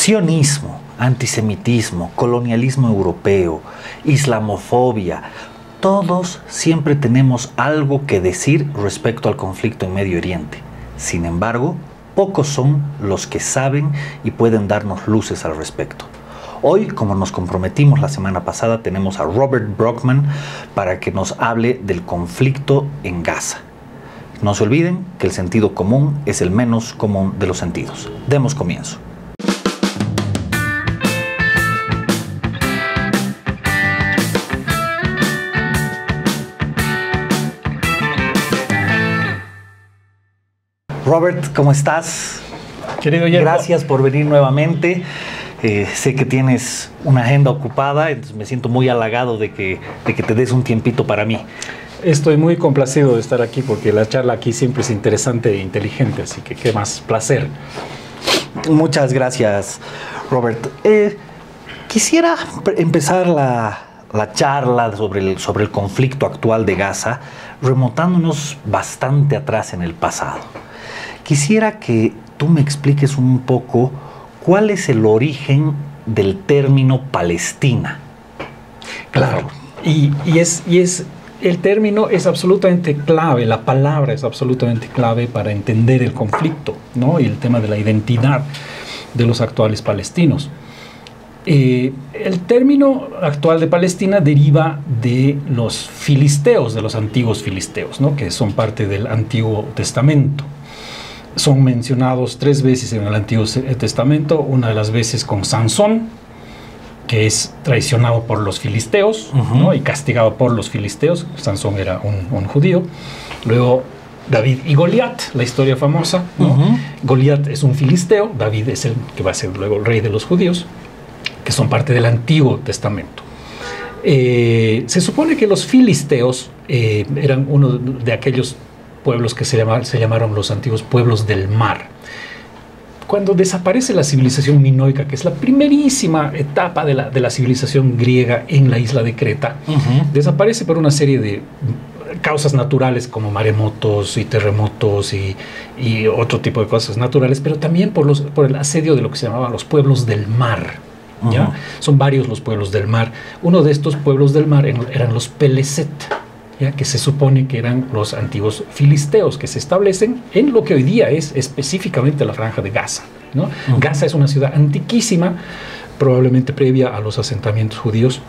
Sionismo, antisemitismo, colonialismo europeo, islamofobia, todos siempre tenemos algo que decir respecto al conflicto en Medio Oriente. Sin embargo, pocos son los que saben y pueden darnos luces al respecto. Hoy, como nos comprometimos la semana pasada, tenemos a Robert Brockman para que nos hable del conflicto en Gaza. No se olviden que el sentido común es el menos común de los sentidos. Demos comienzo. Robert, ¿cómo estás? Querido Yerko, gracias por venir nuevamente. Sé que tienes una agenda ocupada, entonces me siento muy halagado de que te des un tiempito para mí. estoy muy complacido de estar aquí porque la charla aquí siempre es interesante e inteligente, así que qué más placer. Muchas gracias, Robert. Quisiera empezar la charla sobre el conflicto actual de Gaza remontándonos bastante atrás en el pasado. Quisiera que tú me expliques un poco cuál es el origen del término Palestina. Claro, y el término es absolutamente clave, la palabra es absolutamente clave para entender el conflicto, ¿no? Y el tema de la identidad de los actuales palestinos. El término actual de Palestina deriva de los filisteos, de los antiguos filisteos, ¿no? Que son parte del Antiguo Testamento. Son mencionados 3 veces en el Antiguo Testamento, una de las veces con Sansón, que es traicionado por los filisteos, ¿no? Y castigado por los filisteos. Sansón era un judío. Luego David y Goliat, la historia famosa, ¿no? Goliat es un filisteo, David es el que va a ser luego el rey de los judíos, que son parte del Antiguo Testamento. Se supone que los filisteos eran uno de aquellos pueblos que se llamaron los antiguos pueblos del mar. Cuando desaparece la civilización minoica, que es la primerísima etapa de la civilización griega en la isla de Creta, desaparece por una serie de causas naturales como maremotos y terremotos y otro tipo de cosas naturales, pero también por el asedio de lo que se llamaban los pueblos del mar. ¿Ya? Son varios los pueblos del mar. Uno de estos pueblos del mar eran los Peleset, ¿ya? Que se supone que eran los antiguos filisteos que se establecen en lo que hoy día es específicamente la franja de Gaza, ¿no? Gaza es una ciudad antiquísima, probablemente previa a los asentamientos judíos,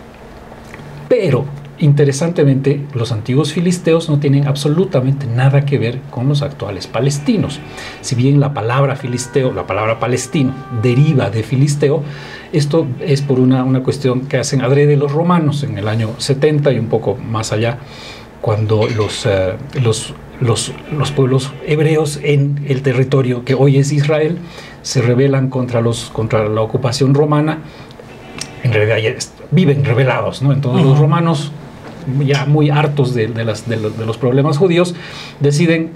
pero interesantemente los antiguos filisteos no tienen absolutamente nada que ver con los actuales palestinos. Si bien la palabra filisteo, la palabra palestino deriva de filisteo, esto es por una cuestión que hacen adrede los romanos en el año 70 y un poco más allá, cuando los pueblos hebreos en el territorio que hoy es Israel se rebelan contra la ocupación romana. En realidad viven rebelados, ¿no? Entonces los romanos, ya muy hartos de los problemas judíos, deciden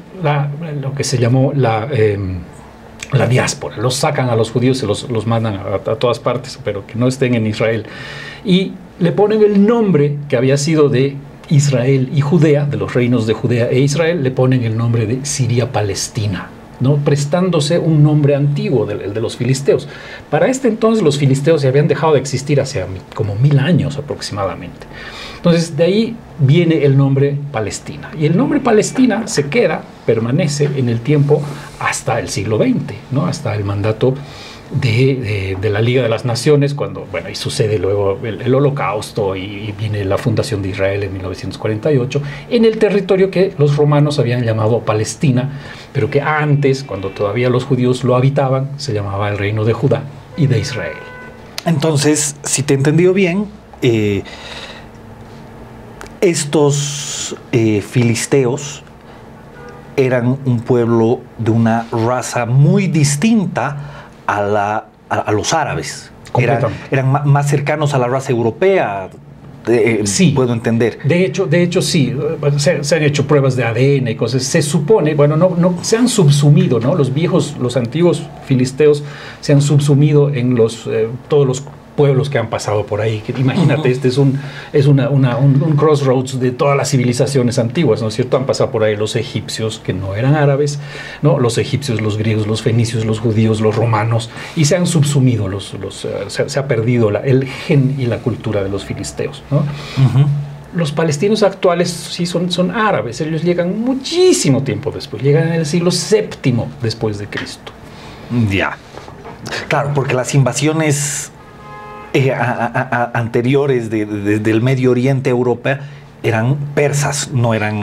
lo que se llamó la diáspora. Los sacan a los judíos y los mandan a todas partes, pero que no estén en Israel. Y le ponen el nombre que había sido de Israel y Judea, de los reinos de Judea e Israel, le ponen el nombre de Siria-Palestina, ¿no? Prestándose un nombre antiguo, el de los filisteos. Para este entonces los filisteos ya habían dejado de existir hace como 1000 años aproximadamente. Entonces de ahí viene el nombre Palestina. Y el nombre Palestina permanece en el tiempo hasta el siglo XX, ¿no? Hasta el mandato de la Liga de las Naciones, cuando, y sucede luego el Holocausto y viene la fundación de Israel en 1948, en el territorio que los romanos habían llamado Palestina, pero que antes, cuando todavía los judíos lo habitaban, se llamaba el Reino de Judá y de Israel. Entonces, si te he entendido bien, estos filisteos eran un pueblo de una raza muy distinta a los árabes. Eran más cercanos a la raza europea. Sí, puedo entender. De hecho sí, se han hecho pruebas de ADN y cosas. Se supone, no se han subsumido, ¿no? Los antiguos filisteos se han subsumido en todos los pueblos que han pasado por ahí. Imagínate, este es un crossroads de todas las civilizaciones antiguas, ¿no es cierto? Han pasado por ahí los egipcios, que no eran árabes, ¿no? Los egipcios, los griegos, los fenicios, los judíos, los romanos, y se han subsumido, se ha perdido el gen y la cultura de los filisteos, ¿no? Los palestinos actuales sí son árabes, ellos llegan muchísimo tiempo después, llegan en el siglo VII después de Cristo. Ya. Claro, porque las invasiones anteriores del Medio Oriente europeo eran persas, no eran,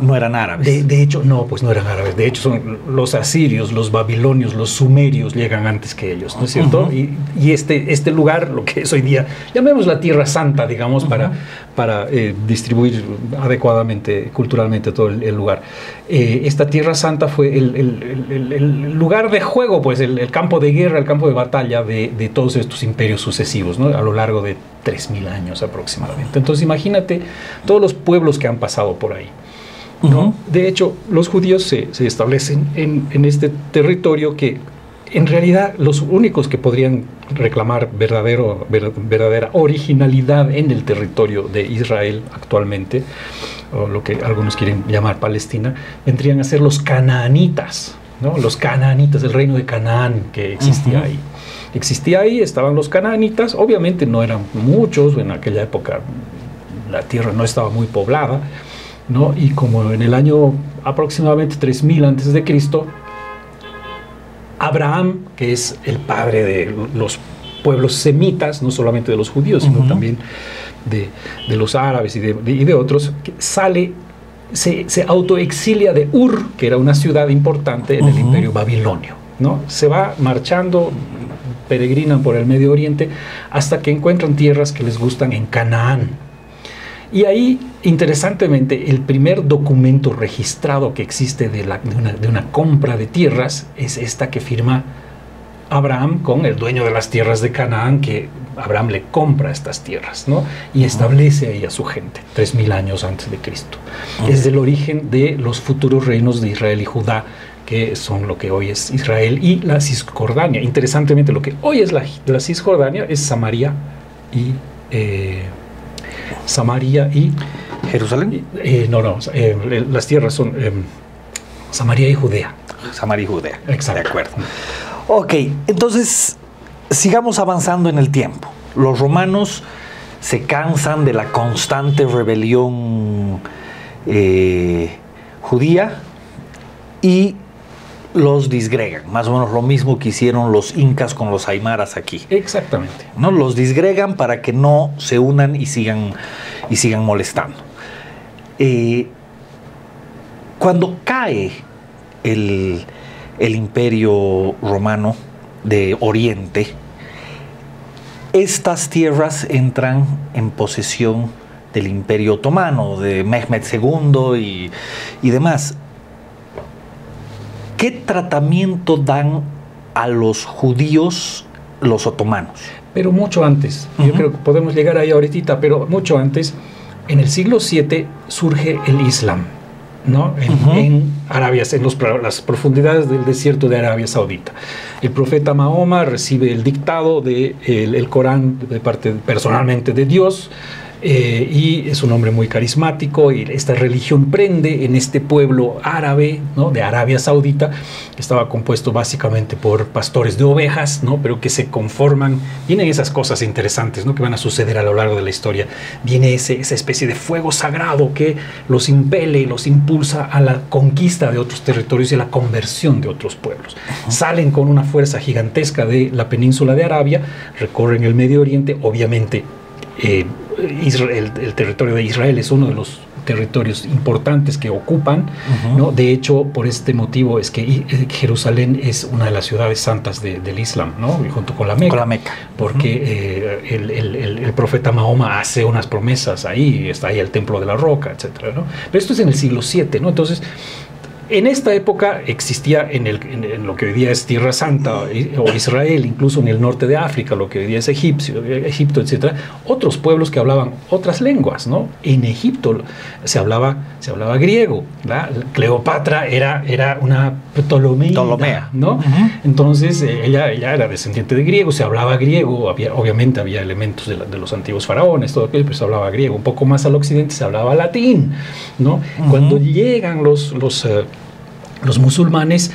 no eran árabes. De hecho, no, pues no eran árabes. De hecho, son los asirios, los babilonios, los sumerios llegan antes que ellos, ¿no es cierto? Y este lugar, lo que es hoy día, llamemos la Tierra Santa, digamos, para distribuir adecuadamente, culturalmente todo el lugar. Esta Tierra Santa fue el lugar de juego, pues el campo de guerra, el campo de batalla de todos estos imperios sucesivos, ¿no? A lo largo de 3.000 años aproximadamente. Entonces imagínate todos los pueblos que han pasado por ahí, ¿no? De hecho, los judíos se establecen en este territorio que en realidad los únicos que podrían reclamar verdadera originalidad en el territorio de Israel actualmente, o lo que algunos quieren llamar Palestina, vendrían a ser los canaanitas, ¿no? Los canaanitas, el reino de Canaán que existía ahí. Existía ahí, estaban los canaanitas, obviamente no eran muchos, en aquella época la tierra no estaba muy poblada, ¿no? Y como en el año aproximadamente 3000 antes de Cristo, Abraham, que es el padre de los pueblos semitas, no solamente de los judíos, sino también de los árabes y de otros, sale, se autoexilia de Ur, que era una ciudad importante en el imperio babilonio, ¿no? Se va marchando, peregrinan por el Medio Oriente hasta que encuentran tierras que les gustan en Canaán. Y ahí, interesantemente, el primer documento registrado que existe de una compra de tierras es esta que firma Abraham con el dueño de las tierras de Canaán, que Abraham le compra estas tierras, ¿no? Y establece ahí a su gente, 3000 años antes de Cristo. Es el origen de los futuros reinos de Israel y Judá, que son lo que hoy es Israel y la Cisjordania. Interesantemente, lo que hoy es la Cisjordania es Samaria y ¿Jerusalén? Las tierras son Samaria y Judea. Samaria y Judea. Exacto. De acuerdo. Ok, entonces sigamos avanzando en el tiempo. Los romanos se cansan de la constante rebelión judía y los disgregan, más o menos lo mismo que hicieron los incas con los aymaras aquí. Exactamente. ¿No? Los disgregan para que no se unan y sigan molestando. Cuando cae el imperio romano de Oriente, estas tierras entran en posesión del imperio otomano, de Mehmed II y demás. ¿Qué tratamiento dan a los judíos los otomanos? Pero mucho antes, yo creo que podemos llegar ahí ahorita, pero mucho antes, en el siglo VII surge el Islam, ¿no? En Arabia, en las profundidades del desierto de Arabia Saudita. El profeta Mahoma recibe el dictado del Corán de parte personalmente de Dios, y es un hombre muy carismático, y esta religión prende en este pueblo árabe, ¿no? De Arabia Saudita, que estaba compuesto básicamente por pastores de ovejas, ¿no? Pero que se conforman. Vienen esas cosas interesantes, ¿no? Que van a suceder a lo largo de la historia. Viene esa especie de fuego sagrado que los impele, los impulsa a la conquista de otros territorios y a la conversión de otros pueblos. Salen con una fuerza gigantesca de la península de Arabia, recorren el Medio Oriente, obviamente. El territorio de Israel es uno de los territorios importantes que ocupan, ¿no? De hecho, por este motivo es que Jerusalén es una de las ciudades santas del Islam, ¿no? Junto con la Meca. Porque el profeta Mahoma hace unas promesas ahí, está ahí el templo de la roca, etcétera, ¿no? Pero esto es en el siglo VII, ¿no? Entonces, En esta época existía en lo que hoy día es Tierra Santa o Israel, incluso en el norte de África, lo que hoy día es Egipto, etc., otros pueblos que hablaban otras lenguas, ¿no? En Egipto se hablaba griego. Cleopatra era una Ptolomea, ¿no? Entonces ella era descendiente de griego, se hablaba griego, obviamente había elementos de los antiguos faraones, todo aquello, pero se hablaba griego. Un poco más al occidente se hablaba latín, ¿no? Cuando llegan los musulmanes,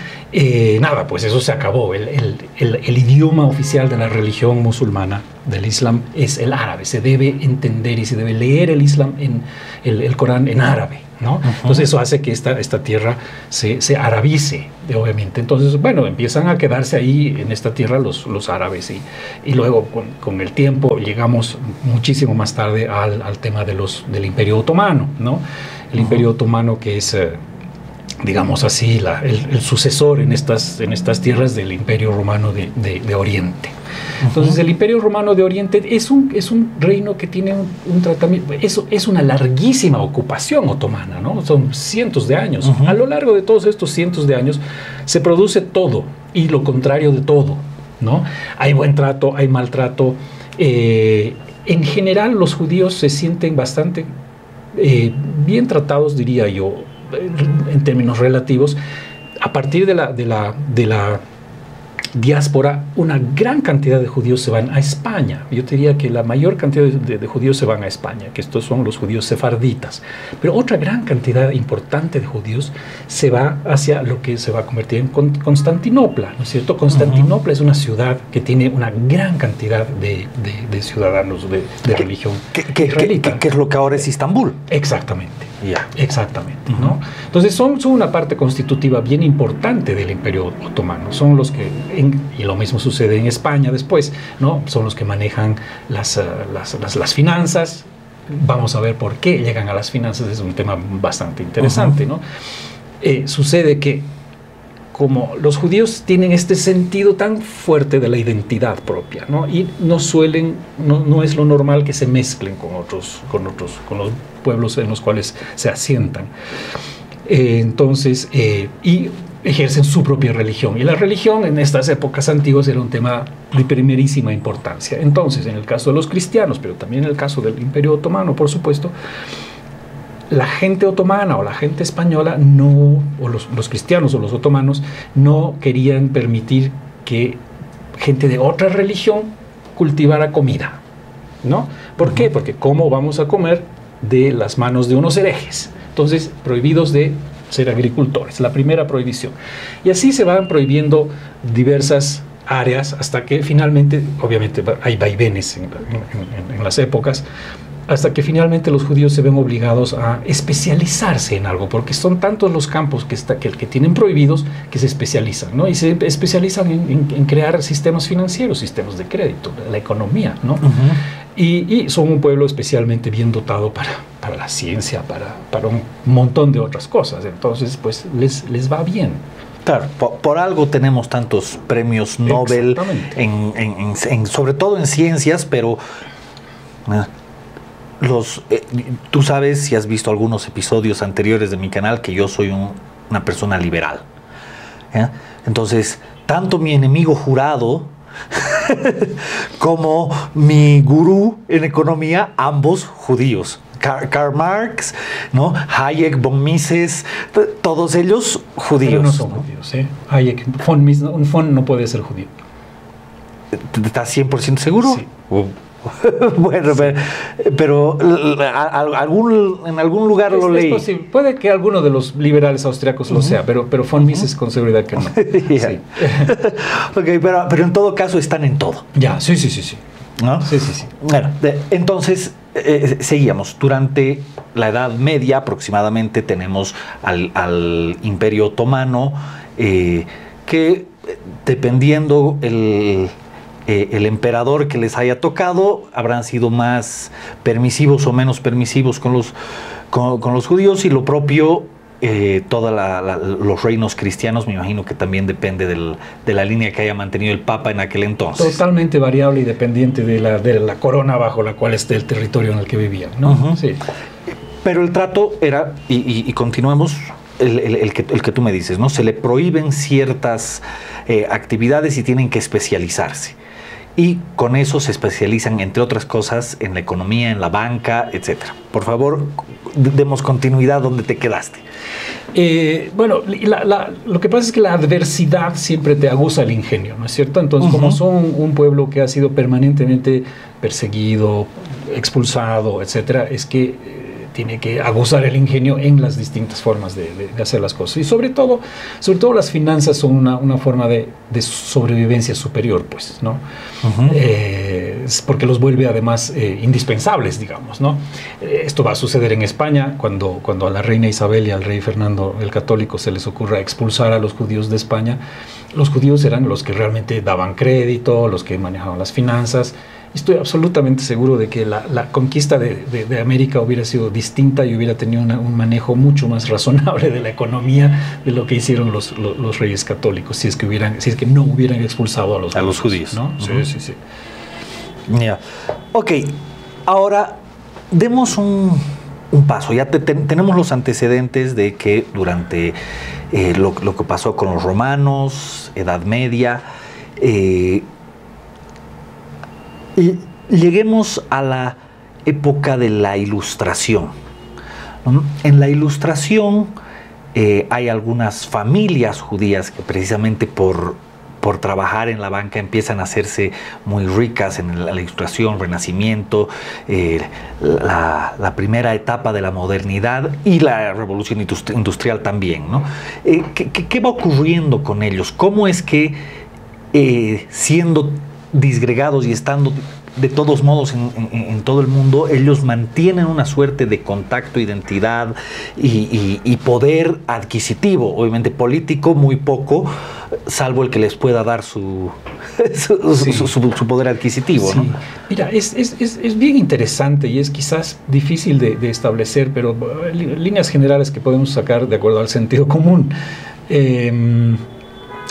nada, pues eso se acabó. El idioma oficial de la religión musulmana, del Islam, es el árabe. Se debe entender y se debe leer el Islam, el Corán en árabe, ¿no? Entonces eso hace que esta tierra se arabice, obviamente. Entonces, bueno, empiezan a quedarse ahí en esta tierra los árabes y luego con el tiempo llegamos muchísimo más tarde al tema del Imperio Otomano, ¿no? El Imperio Otomano, que es digamos así, el sucesor en estas tierras del Imperio Romano de Oriente. Entonces, el Imperio Romano de Oriente es un reino que tiene un tratamiento, es una larguísima ocupación otomana, ¿no? Son cientos de años. A lo largo de todos estos cientos de años se produce todo y lo contrario de todo, ¿no? Hay buen trato, hay maltrato. En general, los judíos se sienten bastante bien tratados, diría yo, en términos relativos. A partir de la diáspora, una gran cantidad de judíos se van a España. Yo te diría que la mayor cantidad de judíos se van a España, que estos son los judíos sefarditas. Pero otra gran cantidad importante de judíos se va hacia lo que se va a convertir en Constantinopla, ¿no es cierto? Constantinopla es una ciudad que tiene una gran cantidad de ciudadanos de religión israelita. ¿Qué es lo que ahora es Istambul? Exactamente. Exactamente, ¿no? Entonces son una parte constitutiva bien importante del Imperio Otomano. Son los que, y lo mismo sucede en España después, ¿no? Son los que manejan las finanzas. Vamos a ver por qué llegan a las finanzas, es un tema bastante interesante, ¿no? Sucede que como los judíos tienen este sentido tan fuerte de la identidad propia, ¿no? Y no es lo normal que se mezclen con los pueblos en los cuales se asientan. Entonces, y ejercen su propia religión. Y la religión en estas épocas antiguas era un tema de primerísima importancia. Entonces, en el caso de los cristianos, pero también en el caso del Imperio Otomano, por supuesto, la gente otomana o la gente española o los cristianos o los otomanos no querían permitir que gente de otra religión cultivara comida, ¿no? ¿Por qué? Porque ¿cómo vamos a comer de las manos de unos herejes? Entonces, prohibidos de ser agricultores, la primera prohibición. Y así se van prohibiendo diversas áreas hasta que finalmente, obviamente hay vaivenes en las épocas, hasta que finalmente los judíos se ven obligados a especializarse en algo, porque son tantos los campos que tienen prohibidos que se especializan, ¿no? Y se especializan en crear sistemas financieros, sistemas de crédito, la economía, ¿no? Y son un pueblo especialmente bien dotado para la ciencia, para un montón de otras cosas. Entonces, pues les va bien. Claro, por algo tenemos tantos premios Nobel, sobre todo en ciencias, pero tú sabes, si has visto algunos episodios anteriores de mi canal, que yo soy una persona liberal. Entonces, tanto mi enemigo jurado como mi gurú en economía, ambos judíos. Karl Marx, ¿no? Hayek, von Mises, todos ellos judíos. Pero no son judíos, ¿eh? Hayek, un von no puede ser judío. ¿Estás 100% seguro? Sí. Bueno, pero en algún lugar lo leí. Es posible. Puede que alguno de los liberales austriacos lo sea, pero von Mises con seguridad que no. Sí. Okay, pero en todo caso están en todo. Ya, sí. ¿No? Sí. Bueno, entonces seguíamos. Durante la Edad Media aproximadamente tenemos al Imperio Otomano, que dependiendo el emperador que les haya tocado, habrán sido más permisivos o menos permisivos con los judíos, y lo propio todos los reinos cristianos. Me imagino que también depende de la línea que haya mantenido el Papa en aquel entonces. Totalmente variable y dependiente de la corona bajo la cual esté el territorio en el que vivían, ¿no? Sí. Pero el trato era, y continuemos, el que tú me dices, ¿no? Se le prohíben ciertas actividades y tienen que especializarse. Y con eso se especializan, entre otras cosas, en la economía, en la banca, etc. Por favor, demos continuidad donde te quedaste. Bueno, lo que pasa es que la adversidad siempre te aguza el ingenio, ¿no es cierto? Entonces, como son un pueblo que ha sido permanentemente perseguido, expulsado, etcétera, es que tiene que aguzar el ingenio en las distintas formas de hacer las cosas. Y sobre todo las finanzas son una forma de sobrevivencia superior, pues, ¿no? Porque los vuelve además indispensables, digamos, ¿no? Esto va a suceder en España cuando a la reina Isabel y al rey Fernando el Católico se les ocurra expulsar a los judíos de España. Los judíos eran los que realmente daban crédito, los que manejaban las finanzas. Estoy absolutamente seguro de que la conquista de América hubiera sido distinta y hubiera tenido un manejo mucho más razonable de la economía de lo que hicieron los reyes católicos, si es que no hubieran expulsado a los judíos, ¿no? Sí. Yeah. Ok, ahora demos un paso. Ya tenemos los antecedentes de que durante lo que pasó con los romanos, Edad Media, y lleguemos a la época de la Ilustración. En la Ilustración hay algunas familias judías que precisamente por trabajar en la banca empiezan a hacerse muy ricas en la Ilustración, Renacimiento, la primera etapa de la modernidad y la Revolución Industrial también, ¿no? ¿Qué va ocurriendo con ellos? ¿Cómo es que siendo disgregados y estando de todos modos en todo el mundo, ellos mantienen una suerte de contacto, identidad y poder adquisitivo, obviamente político muy poco, salvo el que les pueda dar su poder adquisitivo, sí, ¿no? Mira, es bien interesante y es quizás difícil de establecer, pero líneas generales que podemos sacar de acuerdo al sentido común.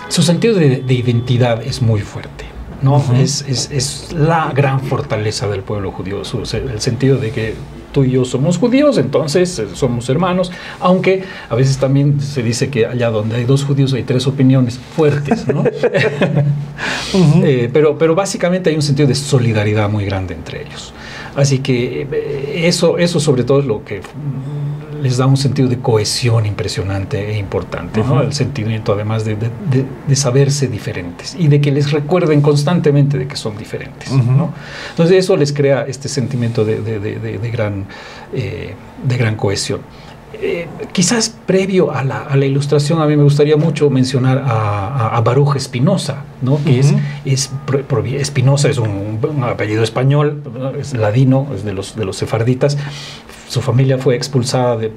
Su sentido de identidad es muy fuerte, ¿no? Es la gran fortaleza del pueblo judío, el sentido de que tú y yo somos judíos, entonces somos hermanos, aunque a veces también se dice que allá donde hay dos judíos hay tres opiniones fuertes, ¿no? Pero básicamente hay un sentido de solidaridad muy grande entre ellos. Así que eso sobre todo es lo que les da un sentido de cohesión impresionante e importante, ¿no? El sentimiento además de saberse diferentes y de que les recuerden constantemente de que son diferentes, ¿no? Entonces eso les crea este sentimiento de gran cohesión. Quizás previo a la Ilustración a mí me gustaría mucho mencionar a Baruch Spinoza, ¿no? Que Spinoza es un apellido español, es ladino, es de los sefarditas. Su familia fue expulsada de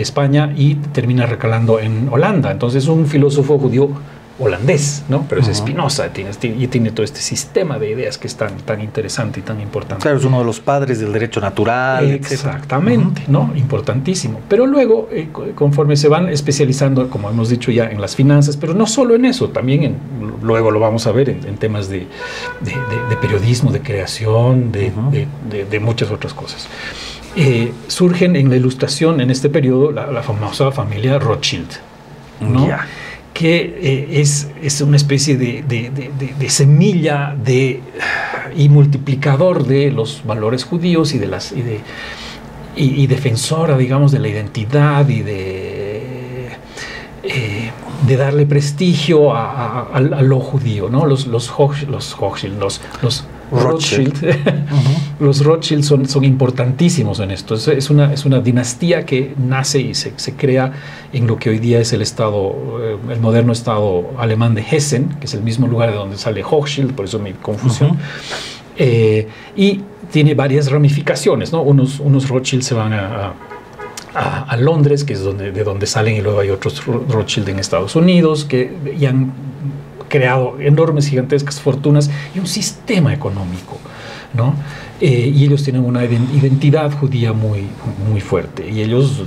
España y termina recalando en Holanda. Entonces es un filósofo judío holandés, ¿no? Pero es Spinoza y tiene todo este sistema de ideas que es tan interesante y tan importante. Claro, es uno de los padres del derecho natural. Exactamente, ¿no? Importantísimo. Pero luego, conforme se van especializando, como hemos dicho ya, en las finanzas, pero no solo en eso, también luego lo vamos a ver en temas de periodismo, de creación, de muchas otras cosas. Surgen en la Ilustración, en este periodo, la famosa familia Rothschild, ¿no? Yeah. Que es una especie de semilla y multiplicador de los valores judíos y defensora, digamos, de la identidad y de darle prestigio a lo judío, ¿no? Los Rothschild, los Rothschild son importantísimos en esto. Es una dinastía que nace y se crea en lo que hoy día es el moderno estado alemán de Hessen, que es el mismo lugar de donde sale Hochschild, por eso mi confusión. Y tiene varias ramificaciones, ¿no? Unos Rothschild se van a Londres, que es de donde salen, y luego hay otros Rothschild en Estados Unidos que ya han creado enormes, gigantescas fortunas y un sistema económico, ¿no? Y ellos tienen una identidad judía muy, muy fuerte y ellos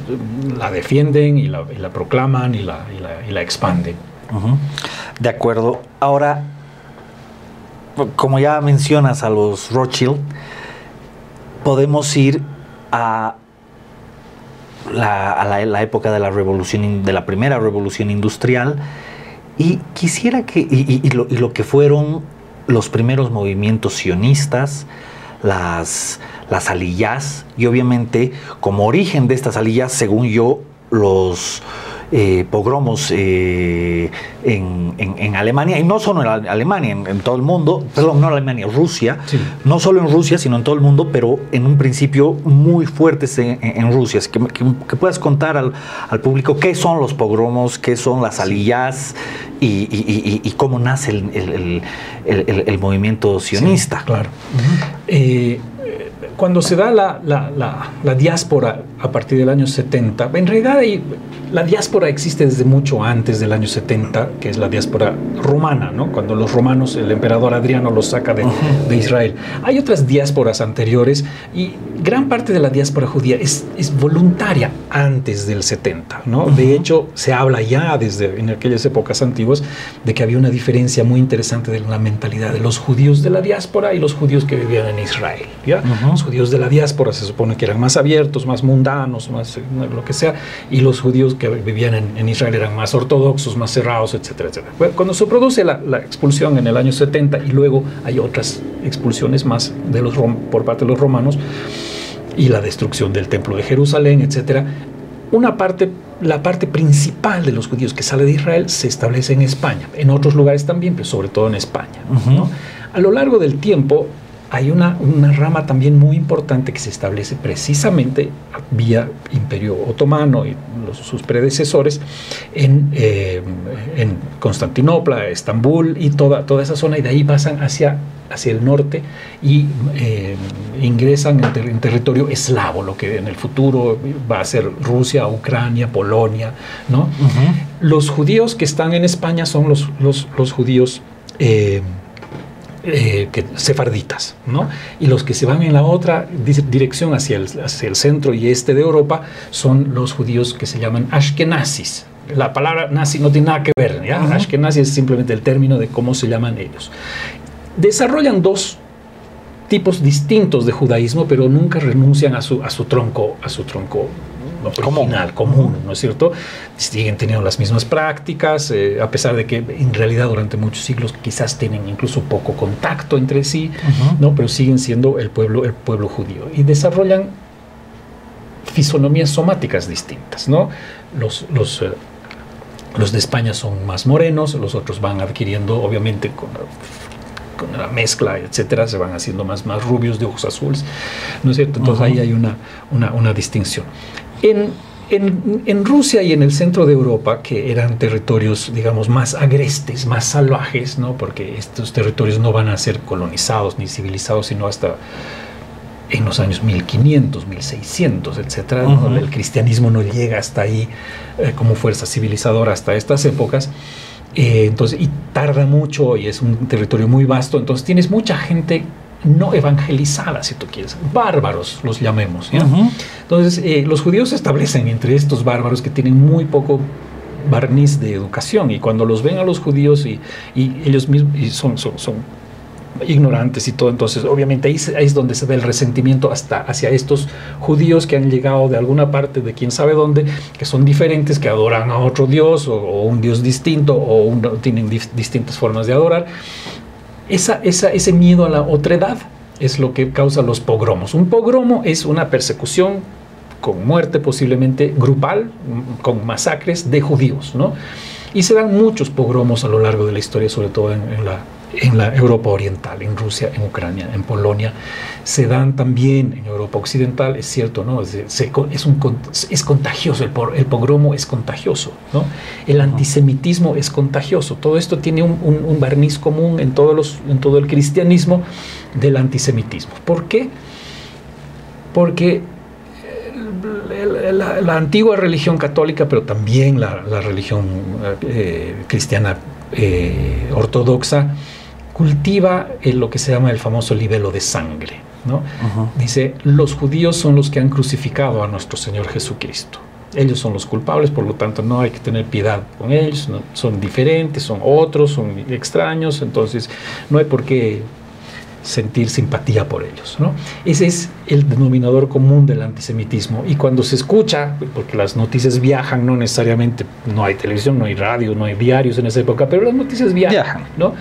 la defienden y la proclaman y la expanden. De acuerdo. Ahora, como ya mencionas a los Rothschild, podemos ir a la época de de la primera revolución industrial, y quisiera y lo que fueron los primeros movimientos sionistas, las aliyás, y obviamente como origen de estas aliyás, según yo, los pogromos en Alemania, y no solo en Alemania, en todo el mundo, perdón, no Alemania, Rusia, sí. No solo en Rusia, sino en todo el mundo, pero en un principio muy fuertes en Rusia. Que puedas contar al público qué son los pogromos, qué son las aliyás y cómo nace el movimiento sionista. Sí, claro. Cuando se da la diáspora a partir del año 70, en realidad la diáspora existe desde mucho antes del año 70, que es la diáspora romana, ¿no? Cuando los romanos, el emperador Adriano los saca de Israel. Hay otras diásporas anteriores y gran parte de la diáspora judía es voluntaria antes del 70, ¿no? De hecho, se habla ya desde en aquellas épocas antiguas de que había una diferencia muy interesante de la mentalidad de los judíos de la diáspora y los judíos que vivían en Israel, ¿ya? Los judíos de la diáspora se supone que eran más abiertos, más mundanos, más lo que sea, y los judíos que vivían en Israel eran más ortodoxos, más cerrados, etcétera, etcétera. Cuando se produce la expulsión en el año 70 y luego hay otras expulsiones más por parte de los romanos y la destrucción del templo de Jerusalén, etcétera, la parte principal de los judíos que sale de Israel se establece en España, en otros lugares también, pero sobre todo en España, ¿no? A lo largo del tiempo hay una rama también muy importante que se establece precisamente vía Imperio Otomano y sus predecesores en Constantinopla, Estambul y toda esa zona, y de ahí pasan hacia el norte y ingresan en territorio eslavo, lo que en el futuro va a ser Rusia, Ucrania, Polonia, ¿no? Los judíos que están en España son los judíos sefarditas, ¿no? Y los que se van en la otra dirección hacia el centro y este de Europa son los judíos que se llaman ashkenazis. La palabra nazi no tiene nada que ver, ¿ya? Ashkenazi es simplemente el término de cómo se llaman ellos. Desarrollan dos tipos distintos de judaísmo, pero nunca renuncian a su tronco original, común, ¿no es cierto? Siguen teniendo las mismas prácticas, a pesar de que en realidad durante muchos siglos quizás tienen incluso poco contacto entre sí, ¿no? Pero siguen siendo el pueblo judío y desarrollan fisonomías somáticas distintas, ¿no? Los de España son más morenos, los otros van adquiriendo, obviamente, con la mezcla, etcétera, se van haciendo más rubios, de ojos azules, ¿no es cierto? Entonces ahí hay una distinción. En Rusia y en el centro de Europa, que eran territorios, digamos, más agrestes, más salvajes, ¿no? Porque estos territorios no van a ser colonizados ni civilizados sino hasta en los años 1500, 1600, etcétera, ¿no? El cristianismo no llega hasta ahí como fuerza civilizadora hasta estas épocas. Entonces, y tarda mucho y es un territorio muy vasto, entonces tienes mucha gente no evangelizada, si tú quieres, bárbaros los llamemos, ¿ya? Entonces los judíos se establecen entre estos bárbaros que tienen muy poco barniz de educación, y cuando los ven a los judíos y ellos mismos y son ignorantes y todo, entonces obviamente ahí es donde se ve el resentimiento hacia estos judíos que han llegado de alguna parte de quién sabe dónde, que son diferentes, que adoran a otro dios o un dios distinto o tienen distintas formas de adorar. Ese miedo a la otredad es lo que causa los pogromos. Un pogromo es una persecución con muerte posiblemente grupal, con masacres de judíos, ¿no? Y se dan muchos pogromos a lo largo de la historia, sobre todo en la Europa oriental, en Rusia, en Ucrania, en Polonia. Se dan también en Europa occidental, es cierto, ¿no? Es contagioso, el pogromo es contagioso, ¿no? El antisemitismo es contagioso. Todo esto tiene un barniz común en todo el cristianismo del antisemitismo. ¿Por qué? Porque la antigua religión católica, pero también la religión cristiana ortodoxa, cultiva lo que se llama el famoso libelo de sangre, ¿no? Dice, los judíos son los que han crucificado a nuestro Señor Jesucristo. Ellos son los culpables, por lo tanto no hay que tener piedad con ellos, no, son diferentes, son otros, son extraños, entonces no hay por qué sentir simpatía por ellos, ¿no? Ese es el denominador común del antisemitismo. Y cuando se escucha, porque las noticias viajan, no necesariamente, no hay televisión, no hay radio, no hay diarios en esa época, pero las noticias viajan, ¿no?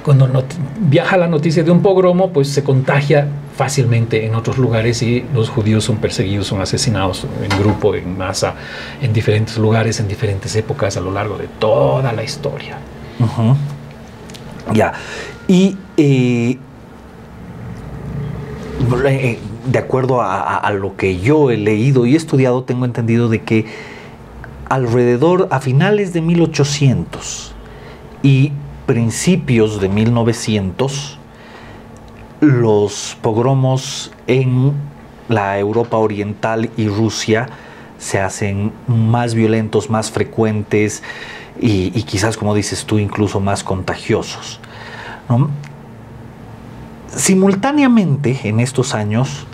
Cuando viaja la noticia de un pogromo, pues se contagia fácilmente en otros lugares y los judíos son perseguidos, son asesinados en grupo, en masa, en diferentes lugares, en diferentes épocas a lo largo de toda la historia. Ya. Y de acuerdo a lo que yo he leído y estudiado, tengo entendido de que alrededor, a finales de 1800 y principios de 1900, los pogromos en la Europa Oriental y Rusia se hacen más violentos, más frecuentes y quizás, como dices tú, incluso más contagiosos, ¿no? Simultáneamente, en estos años,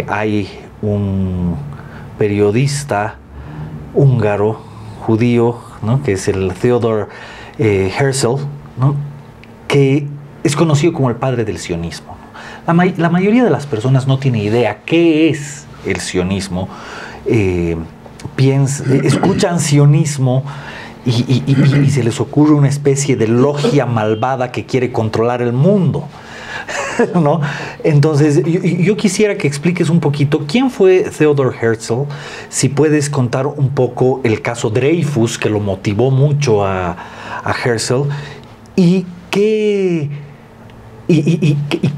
hay un periodista húngaro, judío, ¿no? Que es el Theodor Herzl, ¿no? Que es conocido como el padre del sionismo. La mayoría de las personas no tiene idea qué es el sionismo. Escuchan sionismo y se les ocurre una especie de logia malvada que quiere controlar el mundo, ¿no? Entonces, yo quisiera que expliques un poquito quién fue Theodor Herzl, si puedes contar un poco el caso Dreyfus, que lo motivó mucho a Herzl, y qué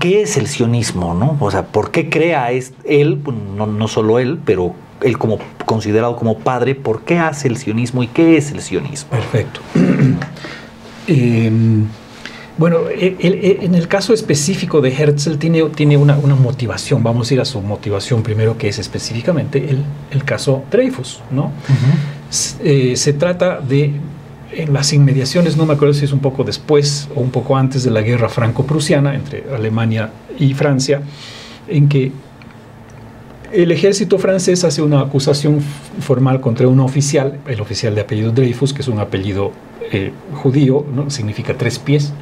es el sionismo, ¿no? O sea, ¿por qué crea él, no solo él, pero él como considerado como padre, ¿por qué hace el sionismo y qué es el sionismo? Perfecto. Bueno, en el caso específico de Herzl tiene una motivación. Vamos a ir a su motivación primero, que es específicamente el caso Dreyfus, ¿no? Se trata de, en las inmediaciones, no me acuerdo si es un poco después o un poco antes de la guerra franco-prusiana entre Alemania y Francia, en que el ejército francés hace una acusación formal contra un oficial, el oficial de apellido Dreyfus, que es un apellido judío, ¿no? Significa 3 pies,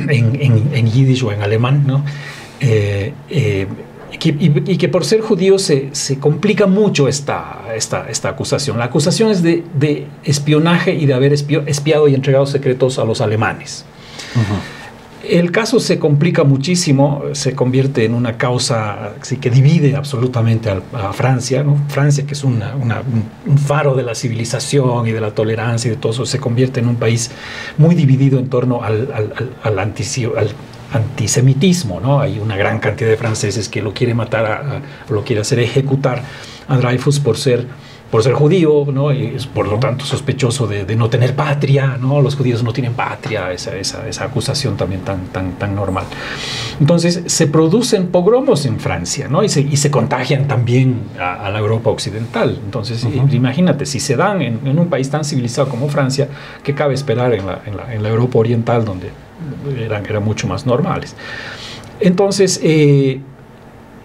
en yiddish o en alemán, ¿no? Y que por ser judío se complica mucho esta acusación. La acusación es de espionaje y de haber espiado y entregado secretos a los alemanes. El caso se complica muchísimo, se convierte en una causa que divide absolutamente a Francia, ¿no? Francia, que es un faro de la civilización y de la tolerancia y de todo eso, se convierte en un país muy dividido en torno al antisemitismo, ¿no? Hay una gran cantidad de franceses que lo quiere matar, lo quiere hacer ejecutar a Dreyfus por ser judío, ¿no? Y es por lo tanto sospechoso de no tener patria, ¿no? Los judíos no tienen patria, esa acusación también tan normal. Entonces se producen pogromos en Francia, ¿no? Y se contagian también a la Europa occidental. Entonces imagínate, si se dan en un país tan civilizado como Francia, ¿qué cabe esperar en la Europa oriental, donde eran mucho más normales? Entonces,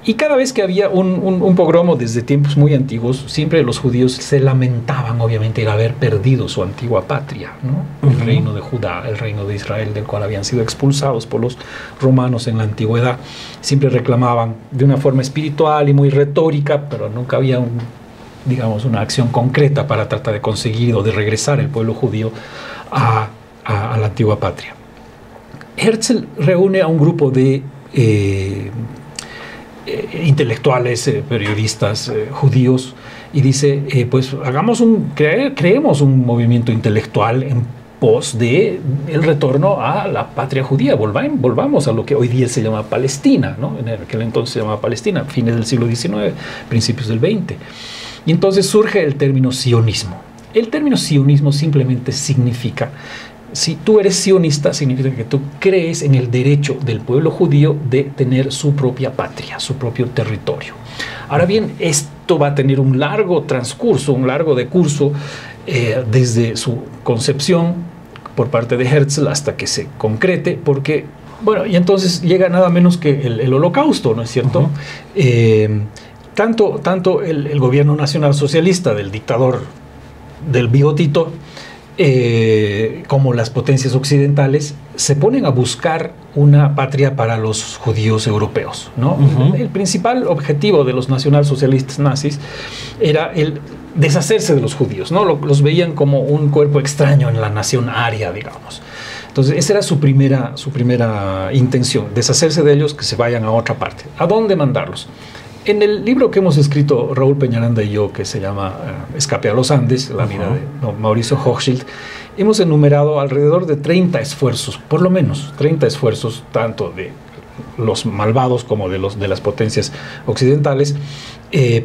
y cada vez que había un pogromo desde tiempos muy antiguos, siempre los judíos se lamentaban, obviamente, de haber perdido su antigua patria, ¿no? El reino de Judá, el reino de Israel, del cual habían sido expulsados por los romanos en la antigüedad. Siempre reclamaban de una forma espiritual y muy retórica, pero nunca había una acción concreta para tratar de conseguir o de regresar el pueblo judío a la antigua patria. Herzl reúne a un grupo de intelectuales, periodistas judíos, y dice, pues creemos un movimiento intelectual en pos de el retorno a la patria judía. Volvamos a lo que hoy día se llama Palestina, ¿no? En aquel entonces se llamaba Palestina, fines del siglo XIX, principios del XX. Y entonces surge el término sionismo. El término sionismo simplemente significa, si tú eres sionista, significa que tú crees en el derecho del pueblo judío de tener su propia patria, su propio territorio. Ahora bien, esto va a tener un largo transcurso, un largo decurso, desde su concepción por parte de Herzl hasta que se concrete, porque, bueno, y entonces llega nada menos que el Holocausto, ¿no es cierto? Tanto el gobierno nacional socialista del dictador del bigotito como las potencias occidentales, se ponen a buscar una patria para los judíos europeos, ¿no? El principal objetivo de los nacionalsocialistas nazis era el deshacerse de los judíos, ¿no? Los veían como un cuerpo extraño en la nación aria, digamos. Entonces, esa era su primera intención, deshacerse de ellos, que se vayan a otra parte. ¿A dónde mandarlos? En el libro que hemos escrito Raúl Peñaranda y yo, que se llama Escape a los Andes, la vida de Mauricio Hochschild, hemos enumerado alrededor de 30 esfuerzos, por lo menos 30 esfuerzos, tanto de los malvados como de las potencias occidentales,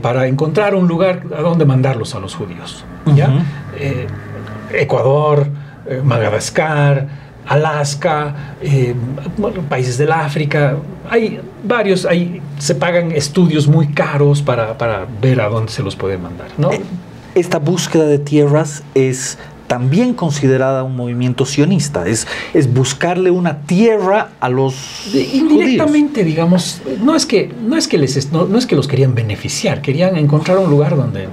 para encontrar un lugar a donde mandarlos a los judíos. ¿Ya? Ecuador, Madagascar, Alaska, países del África, hay varios, se pagan estudios muy caros para ver a dónde se los puede mandar, ¿no? Esta búsqueda de tierras es también considerada un movimiento sionista, es buscarle una tierra a los indirectamente, judíos. Digamos, no es que los querían beneficiar, querían encontrar un lugar donde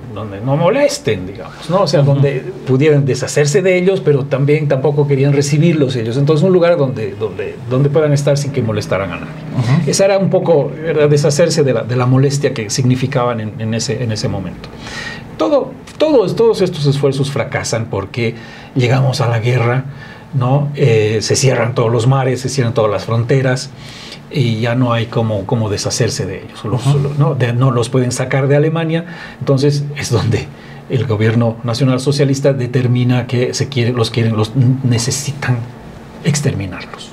no molesten, digamos, ¿no? O sea, donde pudieran deshacerse de ellos, pero tampoco querían recibirlos ellos. Entonces, un lugar donde puedan estar sin que molestaran a nadie. Esa era un poco, era deshacerse de la molestia que significaban en ese momento. Todos estos esfuerzos fracasan porque llegamos a la guerra, ¿no? Se cierran todos los mares, se cierran todas las fronteras y ya no hay cómo deshacerse de ellos. No los pueden sacar de Alemania. Entonces es donde el gobierno nacionalsocialista determina que los necesitan exterminarlos.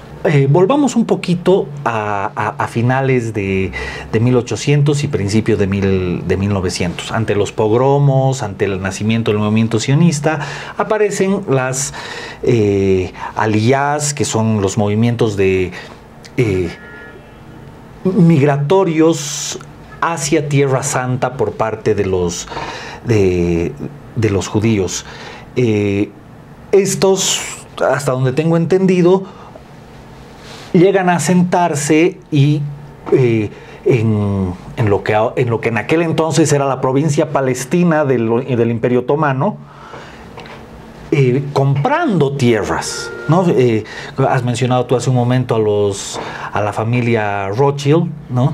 Volvamos un poquito a finales de 1800 y principios de 1900. Ante los pogromos, ante el nacimiento del movimiento sionista, aparecen las aliyás, que son los movimientos migratorios hacia Tierra Santa por parte de los judíos. Estos, hasta donde tengo entendido, llegan a asentarse y en lo que en aquel entonces era la provincia palestina del Imperio Otomano, comprando tierras, ¿no? Has mencionado tú hace un momento a la familia Rothschild, ¿no?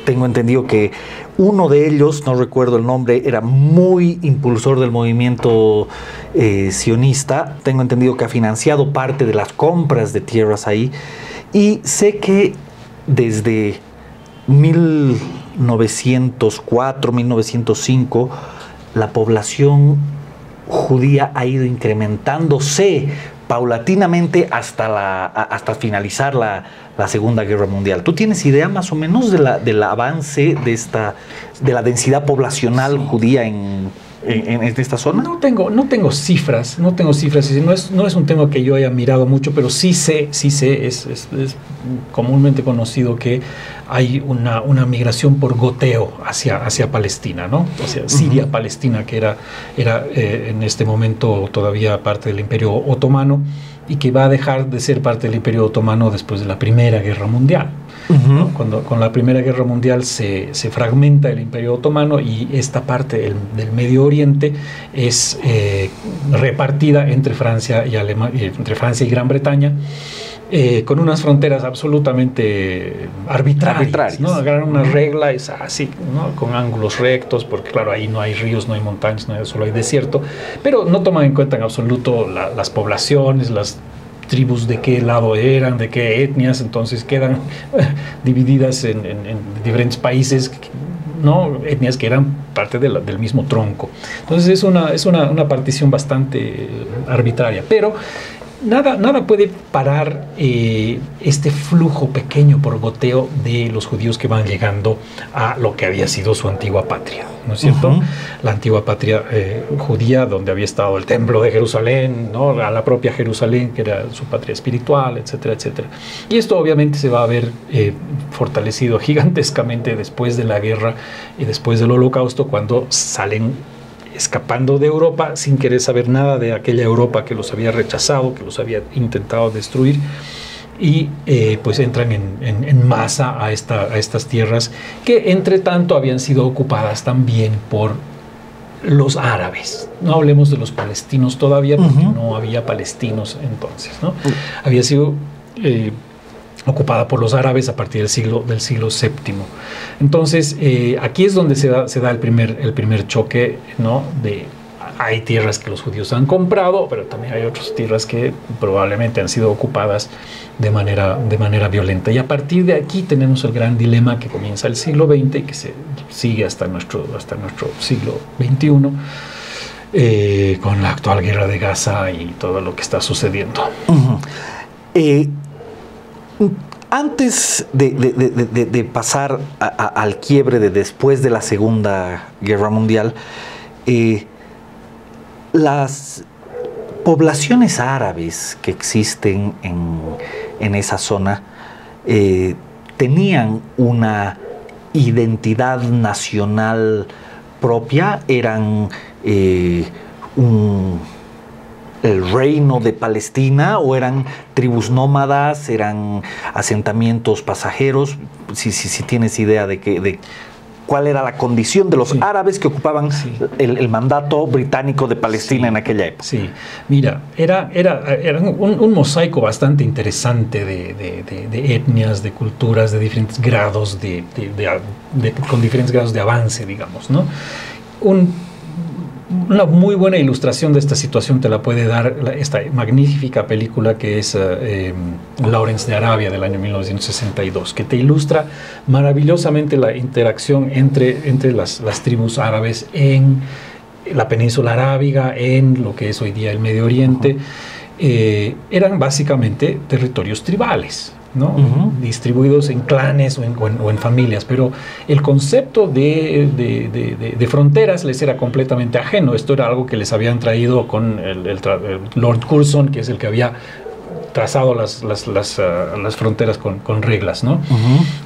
Tengo entendido que uno de ellos, no recuerdo el nombre, era muy impulsor del movimiento sionista. Tengo entendido que ha financiado parte de las compras de tierras ahí. Y sé que desde 1904, 1905, la población judía ha ido incrementándose paulatinamente hasta finalizar la Segunda Guerra Mundial. ¿Tú tienes idea más o menos del avance de la densidad poblacional judía en esta zona? No tengo cifras, no es un tema que yo haya mirado mucho, pero sí sé, es comúnmente conocido que hay una migración por goteo hacia Palestina, ¿no? Hacia Siria, Palestina, que era en este momento todavía parte del Imperio Otomano y que va a dejar de ser parte del Imperio Otomano después de la Primera Guerra Mundial. ¿No? Con la Primera Guerra Mundial se fragmenta el Imperio Otomano y esta parte del Medio Oriente es repartida entre Francia y Gran Bretaña, con unas fronteras absolutamente arbitrarias, ¿no? Agarran una regla, es así, ¿no? Con ángulos rectos, porque claro, ahí no hay ríos, no hay montañas, solo hay desierto, pero no toman en cuenta en absoluto las poblaciones, las tribus de qué lado eran, de qué etnias, entonces quedan divididas en diferentes países, ¿no? Etnias que eran parte del mismo tronco. Entonces es una partición bastante arbitraria, pero nada puede parar este flujo pequeño por goteo de los judíos que van llegando a lo que había sido su antigua patria, ¿no es cierto? La antigua patria judía, donde había estado el templo de Jerusalén, ¿no? A la propia Jerusalén, que era su patria espiritual, etcétera, etcétera. Y esto obviamente se va a ver fortalecido gigantescamente después de la guerra y después del Holocausto, cuando salen escapando de Europa sin querer saber nada de aquella Europa que los había rechazado, que los había intentado destruir, y pues entran en masa a estas tierras que entre tanto habían sido ocupadas también por los árabes. No hablemos de los palestinos todavía, porque no había palestinos entonces, ¿no? Había sido ocupada por los árabes a partir del siglo VII. Entonces, aquí es donde se da el primer choque, ¿no? Hay tierras que los judíos han comprado, pero también hay otras tierras que probablemente han sido ocupadas de manera violenta. Y a partir de aquí tenemos el gran dilema que comienza el siglo XX y que se sigue hasta nuestro siglo XXI, con la actual guerra de Gaza y todo lo que está sucediendo. Antes de pasar al quiebre de después de la Segunda Guerra Mundial, las poblaciones árabes que existen en esa zona tenían una identidad nacional propia, eran el reino de Palestina, o eran tribus nómadas, eran asentamientos pasajeros. Si tienes idea de cuál era la condición de los árabes que ocupaban el mandato británico de Palestina en aquella época. Sí, mira, era un mosaico bastante interesante de etnias, de culturas, de diferentes grados, con diferentes grados de avance, digamos, ¿no? Una muy buena ilustración de esta situación te la puede dar esta magnífica película que es Lawrence de Arabia, del año 1962, que te ilustra maravillosamente la interacción entre las tribus árabes en la península arábiga, en lo que es hoy día el Medio Oriente. Eran básicamente territorios tribales, ¿no? Distribuidos en clanes o en familias, pero el concepto de fronteras les era completamente ajeno. Esto era algo que les habían traído con el Lord Curzon, que es el que había trazado las fronteras con reglas, ¿no?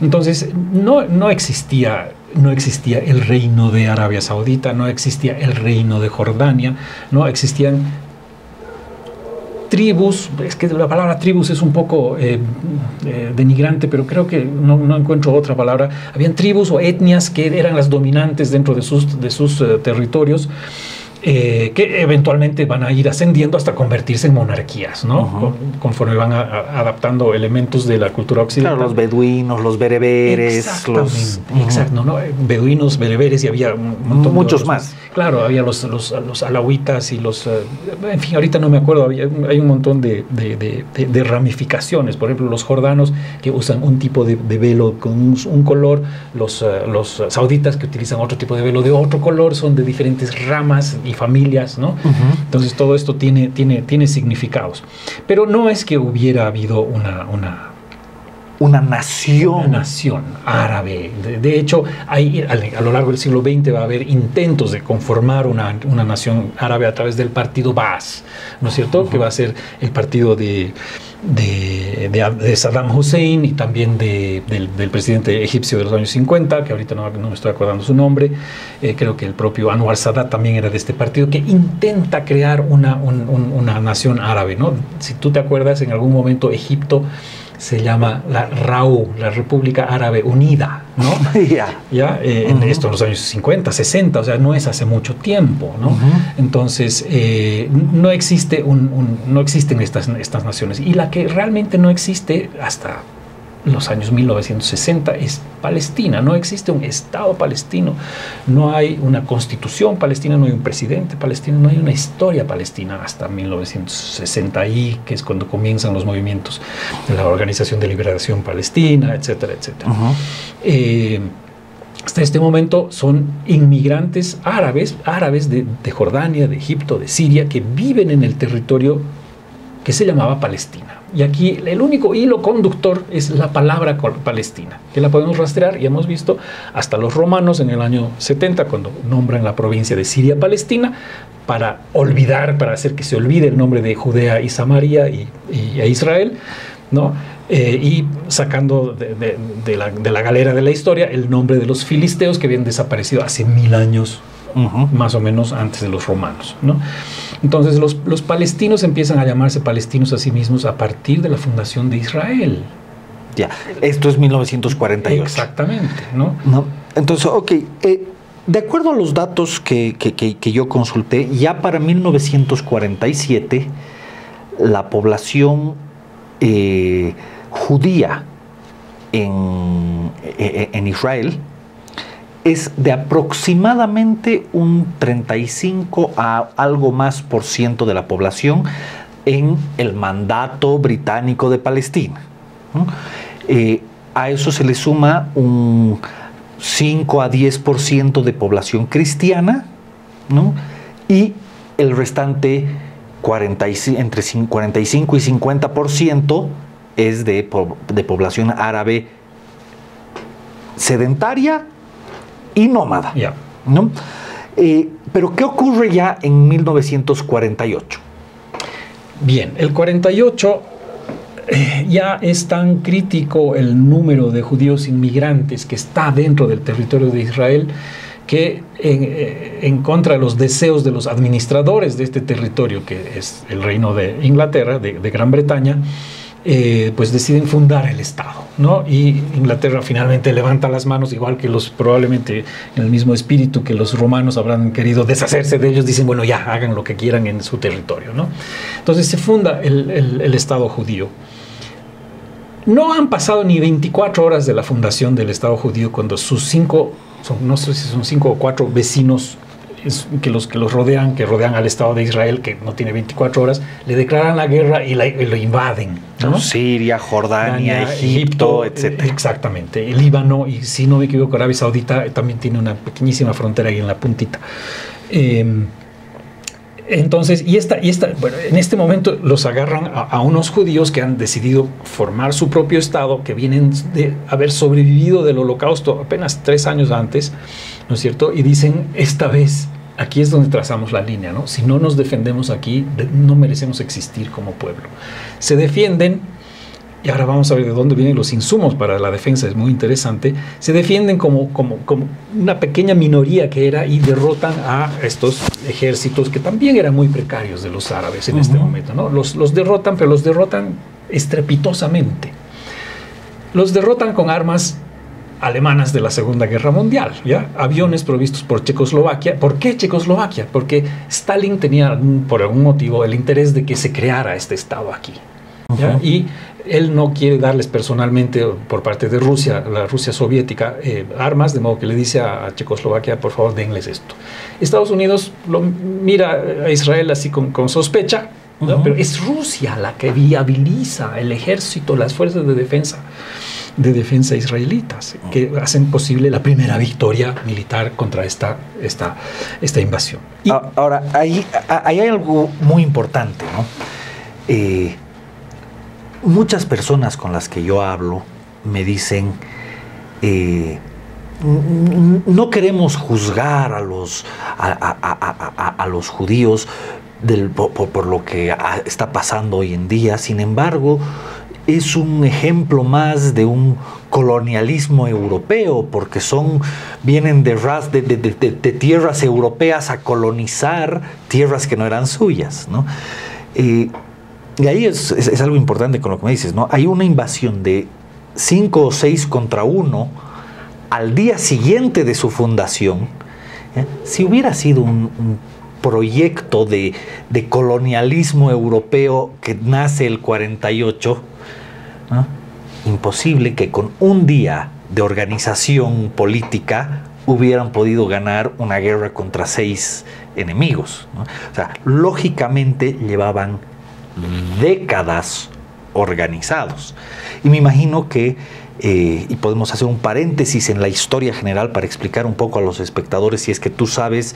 Entonces no existía el reino de Arabia Saudita, no existía el reino de Jordania, no existían tribus. Es que la palabra tribus es un poco denigrante, pero creo que no encuentro otra palabra. Habían tribus o etnias que eran las dominantes dentro de sus territorios, que eventualmente van a ir ascendiendo hasta convertirse en monarquías, ¿no? Conforme van adaptando elementos de la cultura occidental. Claro, los beduinos, los bereberes. Exacto, ¿no? Beduinos, bereberes, y había un montón muchos más. Claro, había los alawitas y los... en fin, ahorita no me acuerdo, hay un montón de ramificaciones. Por ejemplo, los jordanos, que usan un tipo de velo con un color, los sauditas, que utilizan otro tipo de velo de otro color, son de diferentes ramas y familias, ¿no? Entonces todo esto tiene significados. Pero no es que hubiera habido una nación árabe. De hecho, a lo largo del siglo XX va a haber intentos de conformar una nación árabe a través del partido Baas, ¿no es cierto? Que va a ser el partido de Saddam Hussein, y también del presidente egipcio de los años 50, que ahorita no me estoy acordando su nombre. Creo que el propio Anwar Sadat también era de este partido, que intenta crear una nación árabe, ¿no? Si tú te acuerdas, en algún momento Egipto se llama la RAU, la República Árabe Unida, ¿no? En esto, en los años 50, 60, o sea, no es hace mucho tiempo, ¿no? Entonces, no existen estas naciones. Y la que realmente no existe hasta los años 1960 es Palestina. No existe un Estado palestino, no hay una constitución palestina, no hay un presidente palestino, no hay una historia palestina hasta 1960, que es cuando comienzan los movimientos de la Organización de Liberación Palestina, etcétera, etcétera. Hasta este momento son inmigrantes árabes de Jordania, de Egipto, de Siria, que viven en el territorio que se llamaba Palestina. Y aquí el único hilo conductor es la palabra Palestina, que la podemos rastrear, y hemos visto hasta los romanos en el año 70, cuando nombran la provincia de Siria-Palestina, para hacer que se olvide el nombre de Judea y Samaria y a Israel, ¿no? Y sacando de la galera de la historia el nombre de los filisteos, que habían desaparecido hace 1000 años, más o menos antes de los romanos, ¿no? Entonces los palestinos empiezan a llamarse palestinos a sí mismos a partir de la fundación de Israel. Esto es 1948. Exactamente, ¿no? Entonces, de acuerdo a los datos que yo consulté, ya para 1947 la población judía en Israel es de aproximadamente un 35 a algo más por ciento de la población en el mandato británico de Palestina, ¿no? A eso se le suma un 5 a 10% de población cristiana, ¿no? Y el restante entre 45 y 50% es de población árabe sedentaria y nómada, ¿no? Pero ¿qué ocurre ya en 1948? Bien, el 48 ya es tan crítico el número de judíos inmigrantes que está dentro del territorio de Israel que en contra de los deseos de los administradores de este territorio, que es el reino de Inglaterra, de Gran Bretaña, pues deciden fundar el Estado, ¿no? Y Inglaterra finalmente levanta las manos, igual que probablemente en el mismo espíritu que los romanos habrán querido deshacerse de ellos, dicen, bueno, ya, hagan lo que quieran en su territorio, ¿no? Entonces se funda el Estado judío. No han pasado ni 24 horas de la fundación del Estado judío cuando sus no sé si son 5 o 4 vecinos que los rodean, que rodean al Estado de Israel, que no tiene 24 horas, le declaran la guerra y lo invaden, ¿no? Siria, Jordania, Egipto, etc. Exactamente. El Líbano, y si no me equivoco, Arabia Saudita también tiene una pequeñísima frontera ahí en la puntita. Entonces, bueno, en este momento los agarran a unos judíos que han decidido formar su propio Estado, que vienen de haber sobrevivido del Holocausto apenas 3 años antes, ¿no es cierto? Y dicen, esta vez, aquí es donde trazamos la línea, ¿no? Si no nos defendemos aquí, no merecemos existir como pueblo. Se defienden. Y ahora vamos a ver de dónde vienen los insumos para la defensa, es muy interesante. Se defienden como una pequeña minoría que era, y derrotan a estos ejércitos que también eran muy precarios de los árabes en este momento, ¿no? Los derrotan, pero los derrotan estrepitosamente. Los derrotan con armas alemanas de la Segunda Guerra Mundial, ¿ya? Aviones provistos por Checoslovaquia. ¿Por qué Checoslovaquia? Porque Stalin tenía, por algún motivo, el interés de que se creara este Estado aquí, ¿ya? Y él no quiere darles personalmente, por parte de Rusia, la Rusia soviética, armas, de modo que le dice a Checoslovaquia, por favor, denles esto. Estados Unidos mira a Israel así con sospecha, ¿no? Pero es Rusia la que viabiliza el ejército, las fuerzas de defensa israelitas, que hacen posible la primera victoria militar contra esta invasión. Y ahora, ahí hay algo muy importante, ¿no? Muchas personas con las que yo hablo me dicen, no queremos juzgar a los judíos por lo que está pasando hoy en día. Sin embargo, es un ejemplo más de un colonialismo europeo, porque vienen de tierras europeas a colonizar tierras que no eran suyas, ¿no? Y ahí es algo importante con lo que me dices, ¿no? Hay una invasión de 5 o 6 contra 1 al día siguiente de su fundación. ¿Ya? Si hubiera sido un proyecto de colonialismo europeo que nace el 48, ¿no? Imposible que con un día de organización política hubieran podido ganar una guerra contra 6 enemigos, ¿no? O sea, lógicamente llevaban décadas organizados. Y me imagino que, y podemos hacer un paréntesis en la historia general para explicar un poco a los espectadores, si es que tú sabes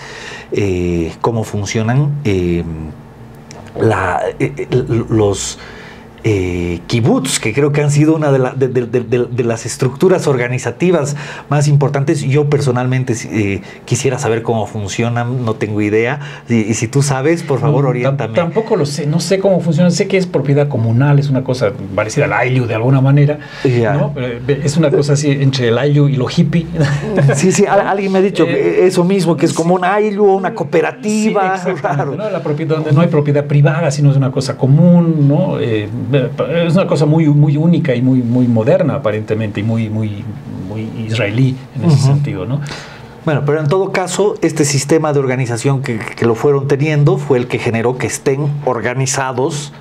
cómo funcionan los kibbutz, que creo que han sido una de las estructuras organizativas más importantes. Yo personalmente quisiera saber cómo funcionan, no tengo idea. Y si tú sabes, por favor, oriéntame. Tampoco lo sé, no sé cómo funciona. Sé que es propiedad comunal, es una cosa parecida al Ayllu de alguna manera, ¿no? Es una cosa así entre el Ayllu y lo hippie. Sí, alguien me ha dicho eso mismo, que es como un Ayllu, una cooperativa. Sí, claro. ¿No? La propiedad, donde no hay propiedad privada, sino es una cosa común, ¿no? Es una cosa muy única y muy moderna aparentemente, y muy israelí en ese sentido, ¿no? Bueno, pero en todo caso, este sistema de organización que lo fueron teniendo fue el que generó que estén organizados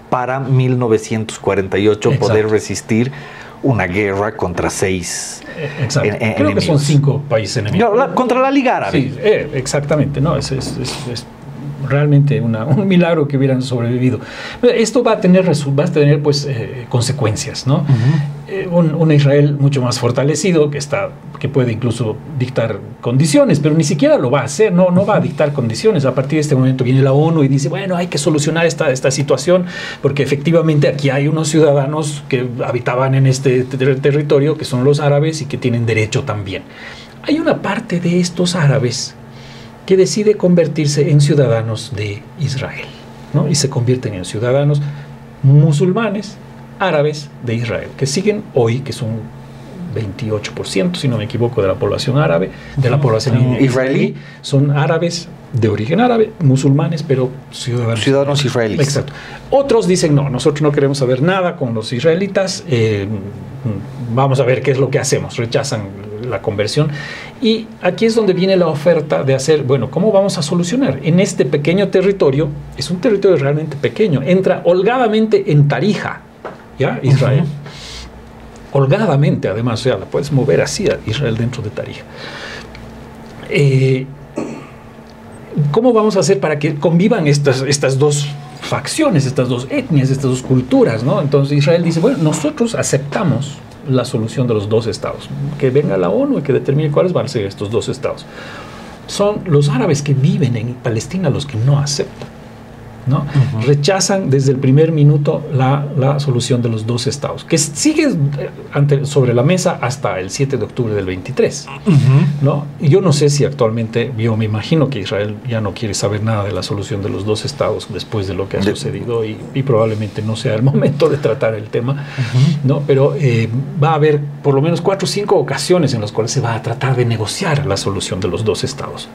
para 1948 Exacto. poder resistir una guerra contra 6 Exacto. Creo enemigos. que son 5 países enemigos. No, contra la Liga Árabe. Sí, exactamente, ¿no? Es realmente un milagro que hubieran sobrevivido. Esto va a tener pues, consecuencias, ¿no? Un Israel mucho más fortalecido, que puede incluso dictar condiciones, pero ni siquiera lo va a hacer, no va a dictar condiciones. A partir de este momento viene la ONU y dice, bueno, hay que solucionar esta situación, porque efectivamente aquí hay unos ciudadanos que habitaban en este territorio, que son los árabes y que tienen derecho también. Hay una parte de estos árabes que decide convertirse en ciudadanos de Israel, ¿no? Y se convierten en ciudadanos musulmanes árabes de Israel, que siguen hoy, que son 28%, si no me equivoco, de la población árabe, de la población israelí, son árabes de origen árabe, musulmanes, pero ciudadanos israelíes. Exacto. Otros dicen, no, nosotros no queremos saber nada con los israelitas, vamos a ver qué es lo que hacemos, rechazan la conversión. Y aquí es donde viene la oferta de hacer, bueno, ¿cómo vamos a solucionar? En este pequeño territorio, es un territorio realmente pequeño, entra holgadamente en Tarija, ¿ya? Israel. Holgadamente, además, o sea, la puedes mover así a Israel dentro de Tarija. ¿Cómo vamos a hacer para que convivan estas dos facciones, estas dos etnias, estas dos culturas, ¿no? Entonces Israel dice, bueno, nosotros aceptamos la solución de los dos estados, que venga la ONU y que determine cuáles van a ser estos dos estados. Son los árabes que viven en Palestina los que no aceptan, ¿no? Rechazan desde el primer minuto la solución de los dos estados, que sigue sobre la mesa hasta el 7 de octubre del 23, ¿no? Y yo no sé si actualmente, yo me imagino que Israel ya no quiere saber nada de la solución de los dos estados después de lo que ha sucedido y probablemente no sea el momento de tratar el tema, ¿no? Pero va a haber por lo menos 4 o 5 ocasiones en las cuales se va a tratar de negociar la solución de los dos estados.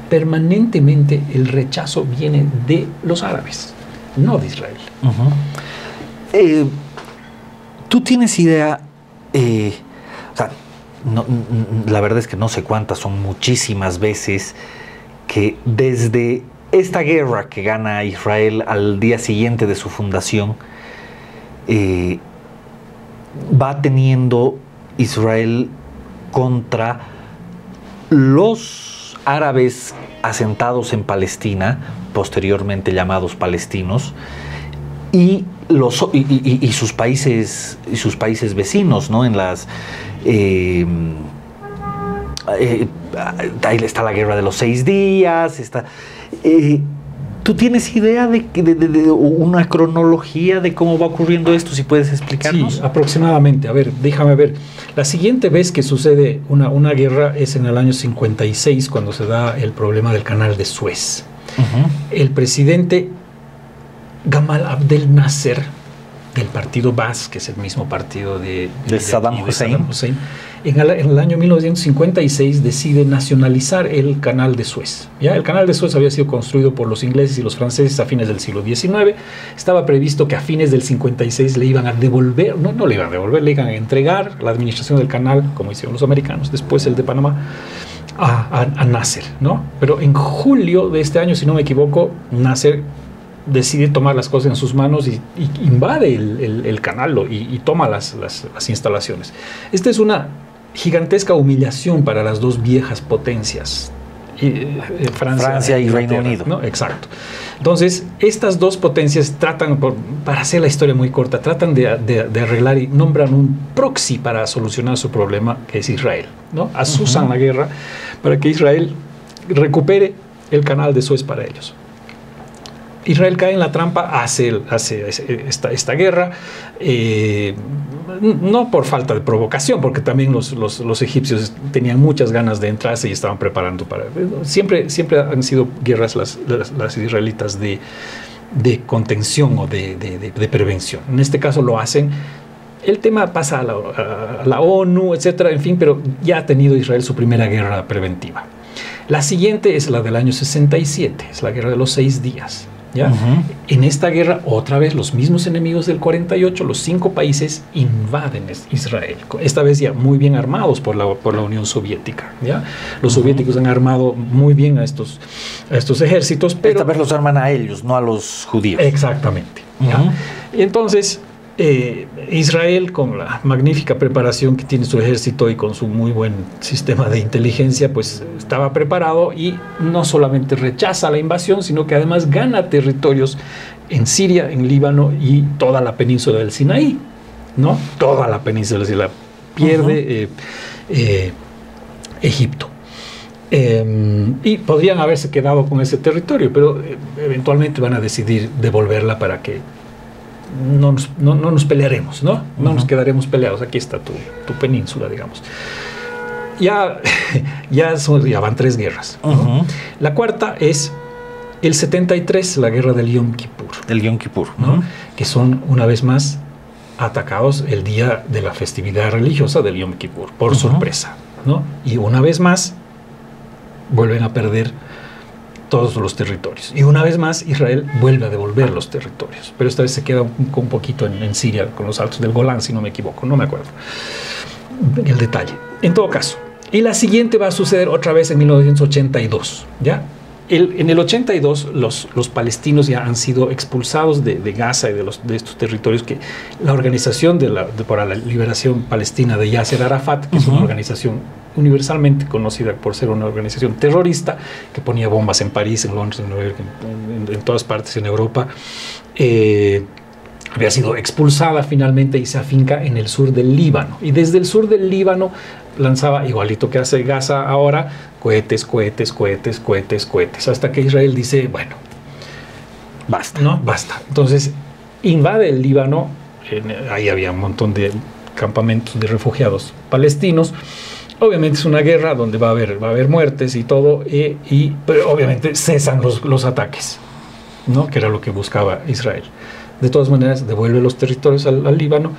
Permanentemente el rechazo viene de los árabes, no de Israel. ¿Tú tienes idea? O sea, la verdad es que no sé cuántas, son muchísimas veces que desde esta guerra que gana Israel al día siguiente de su fundación, va teniendo Israel contra los árabes asentados en Palestina, posteriormente llamados palestinos, y sus países vecinos, ¿no? En las ahí está la guerra de los 6 días. ¿Tú tienes idea de una cronología de cómo va ocurriendo esto? Si puedes explicarnos. Sí, aproximadamente. A ver, déjame ver. La siguiente vez que sucede una guerra es en el año 56, cuando se da el problema del canal de Suez. El presidente Gamal Abdel Nasser, del partido Baas, que es el mismo partido de Saddam Hussein, en el año 1956 decide nacionalizar el canal de Suez. ¿Ya? El canal de Suez había sido construido por los ingleses y los franceses a fines del siglo XIX. Estaba previsto que a fines del 56 le iban a devolver, no le iban a devolver, le iban a entregar la administración del canal, como hicieron los americanos, después el de Panamá, a Nasser, ¿no? Pero en julio de este año, si no me equivoco, Nasser decide tomar las cosas en sus manos y invade el canal y toma las instalaciones. Esta es una gigantesca humillación para las dos viejas potencias, Francia y Reino Unido, ¿no? Exacto. Entonces, estas dos potencias tratan, para hacer la historia muy corta, tratan de arreglar y nombran un proxy para solucionar su problema, que es Israel, ¿no? Asusan la guerra para que Israel recupere el canal de Suez para ellos. Israel cae en la trampa, hace esta guerra, no por falta de provocación, porque también los egipcios tenían muchas ganas de entrarse y estaban preparando para... Siempre han sido guerras las israelitas de contención o de prevención. En este caso lo hacen. El tema pasa a la ONU, etcétera, en fin, pero ya ha tenido Israel su primera guerra preventiva. La siguiente es la del año 67, es la guerra de los 6 días. ¿ya? En esta guerra, otra vez, los mismos enemigos del 48, los 5 países invaden Israel. Esta vez ya muy bien armados por la Unión Soviética, ¿ya? Los soviéticos han armado muy bien a estos ejércitos, pero... Esta vez los arman a ellos, no a los judíos. Exactamente. ¿Ya? Y entonces... Israel, con la magnífica preparación que tiene su ejército y con su muy buen sistema de inteligencia, pues estaba preparado y no solamente rechaza la invasión, sino que además gana territorios en Siria, en Líbano y toda la península del Sinaí, ¿no? Toda la península del Sinaí. Pierde Egipto. Y podrían haberse quedado con ese territorio, pero eventualmente van a decidir devolverla para que no nos pelearemos, ¿no? No nos quedaremos peleados. Aquí está tu península, digamos. Ya van 3 guerras, ¿no? La cuarta es el 73, la guerra del Yom Kippur. El Yom Kippur, ¿no? Que son, una vez más, atacados el día de la festividad religiosa del Yom Kippur, por sorpresa, ¿no? Y una vez más, vuelven a perder todos los territorios. Y una vez más, Israel vuelve a devolver los territorios. Pero esta vez se queda un poquito en Siria, con los altos del Golán, si no me equivoco. No me acuerdo el detalle. En todo caso. Y la siguiente va a suceder otra vez en 1982. ¿Ya? En el 82, los palestinos ya han sido expulsados de Gaza y de estos territorios que la Organización para la Liberación Palestina de Yasser Arafat, que es una organización universalmente conocida por ser una organización terrorista que ponía bombas en París, en Londres, en Nueva York, en todas partes en Europa, había sido expulsada finalmente y se afinca en el sur del Líbano. Y desde el sur del Líbano lanzaba, igualito que hace Gaza ahora, cohetes, hasta que Israel dice, bueno, basta, ¿no? Basta. Entonces invade el Líbano, ahí había un montón de campamentos de refugiados palestinos. Obviamente es una guerra donde va a haber muertes y todo, pero obviamente cesan los ataques, ¿no? Que era lo que buscaba Israel. De todas maneras, devuelve los territorios al Líbano.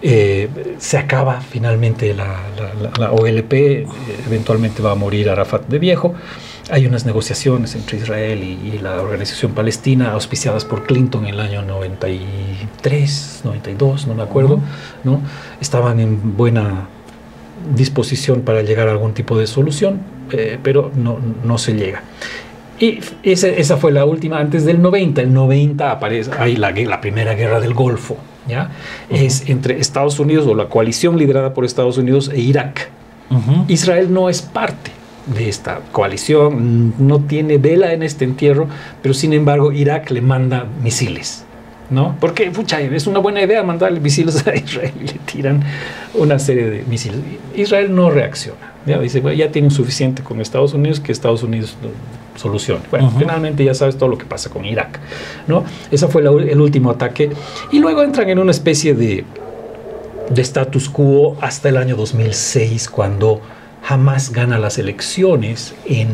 Se acaba finalmente la OLP, eventualmente va a morir Arafat de viejo. Hay unas negociaciones entre Israel y la organización palestina auspiciadas por Clinton en el año 93, 92, no me acuerdo, ¿no? Estaban en buena disposición para llegar a algún tipo de solución, pero no se llega. Y esa fue la última antes del 90. El 90 aparece ahí la primera guerra del Golfo, ¿ya? Es entre Estados Unidos, o la coalición liderada por Estados Unidos, e Irak. Israel no es parte de esta coalición, no tiene vela en este entierro, pero sin embargo Irak le manda misiles, ¿no? Porque pucha, es una buena idea mandarle misiles a Israel y le tiran una serie de misiles. Israel no reacciona, ¿ya? Dice, bueno, ya tienen suficiente con Estados Unidos, que Estados Unidos solucione. Bueno, finalmente ya sabes todo lo que pasa con Irak, ¿no? Ese fue el último ataque. Y luego entran en una especie de status quo hasta el año 2006, cuando Hamas gana las elecciones en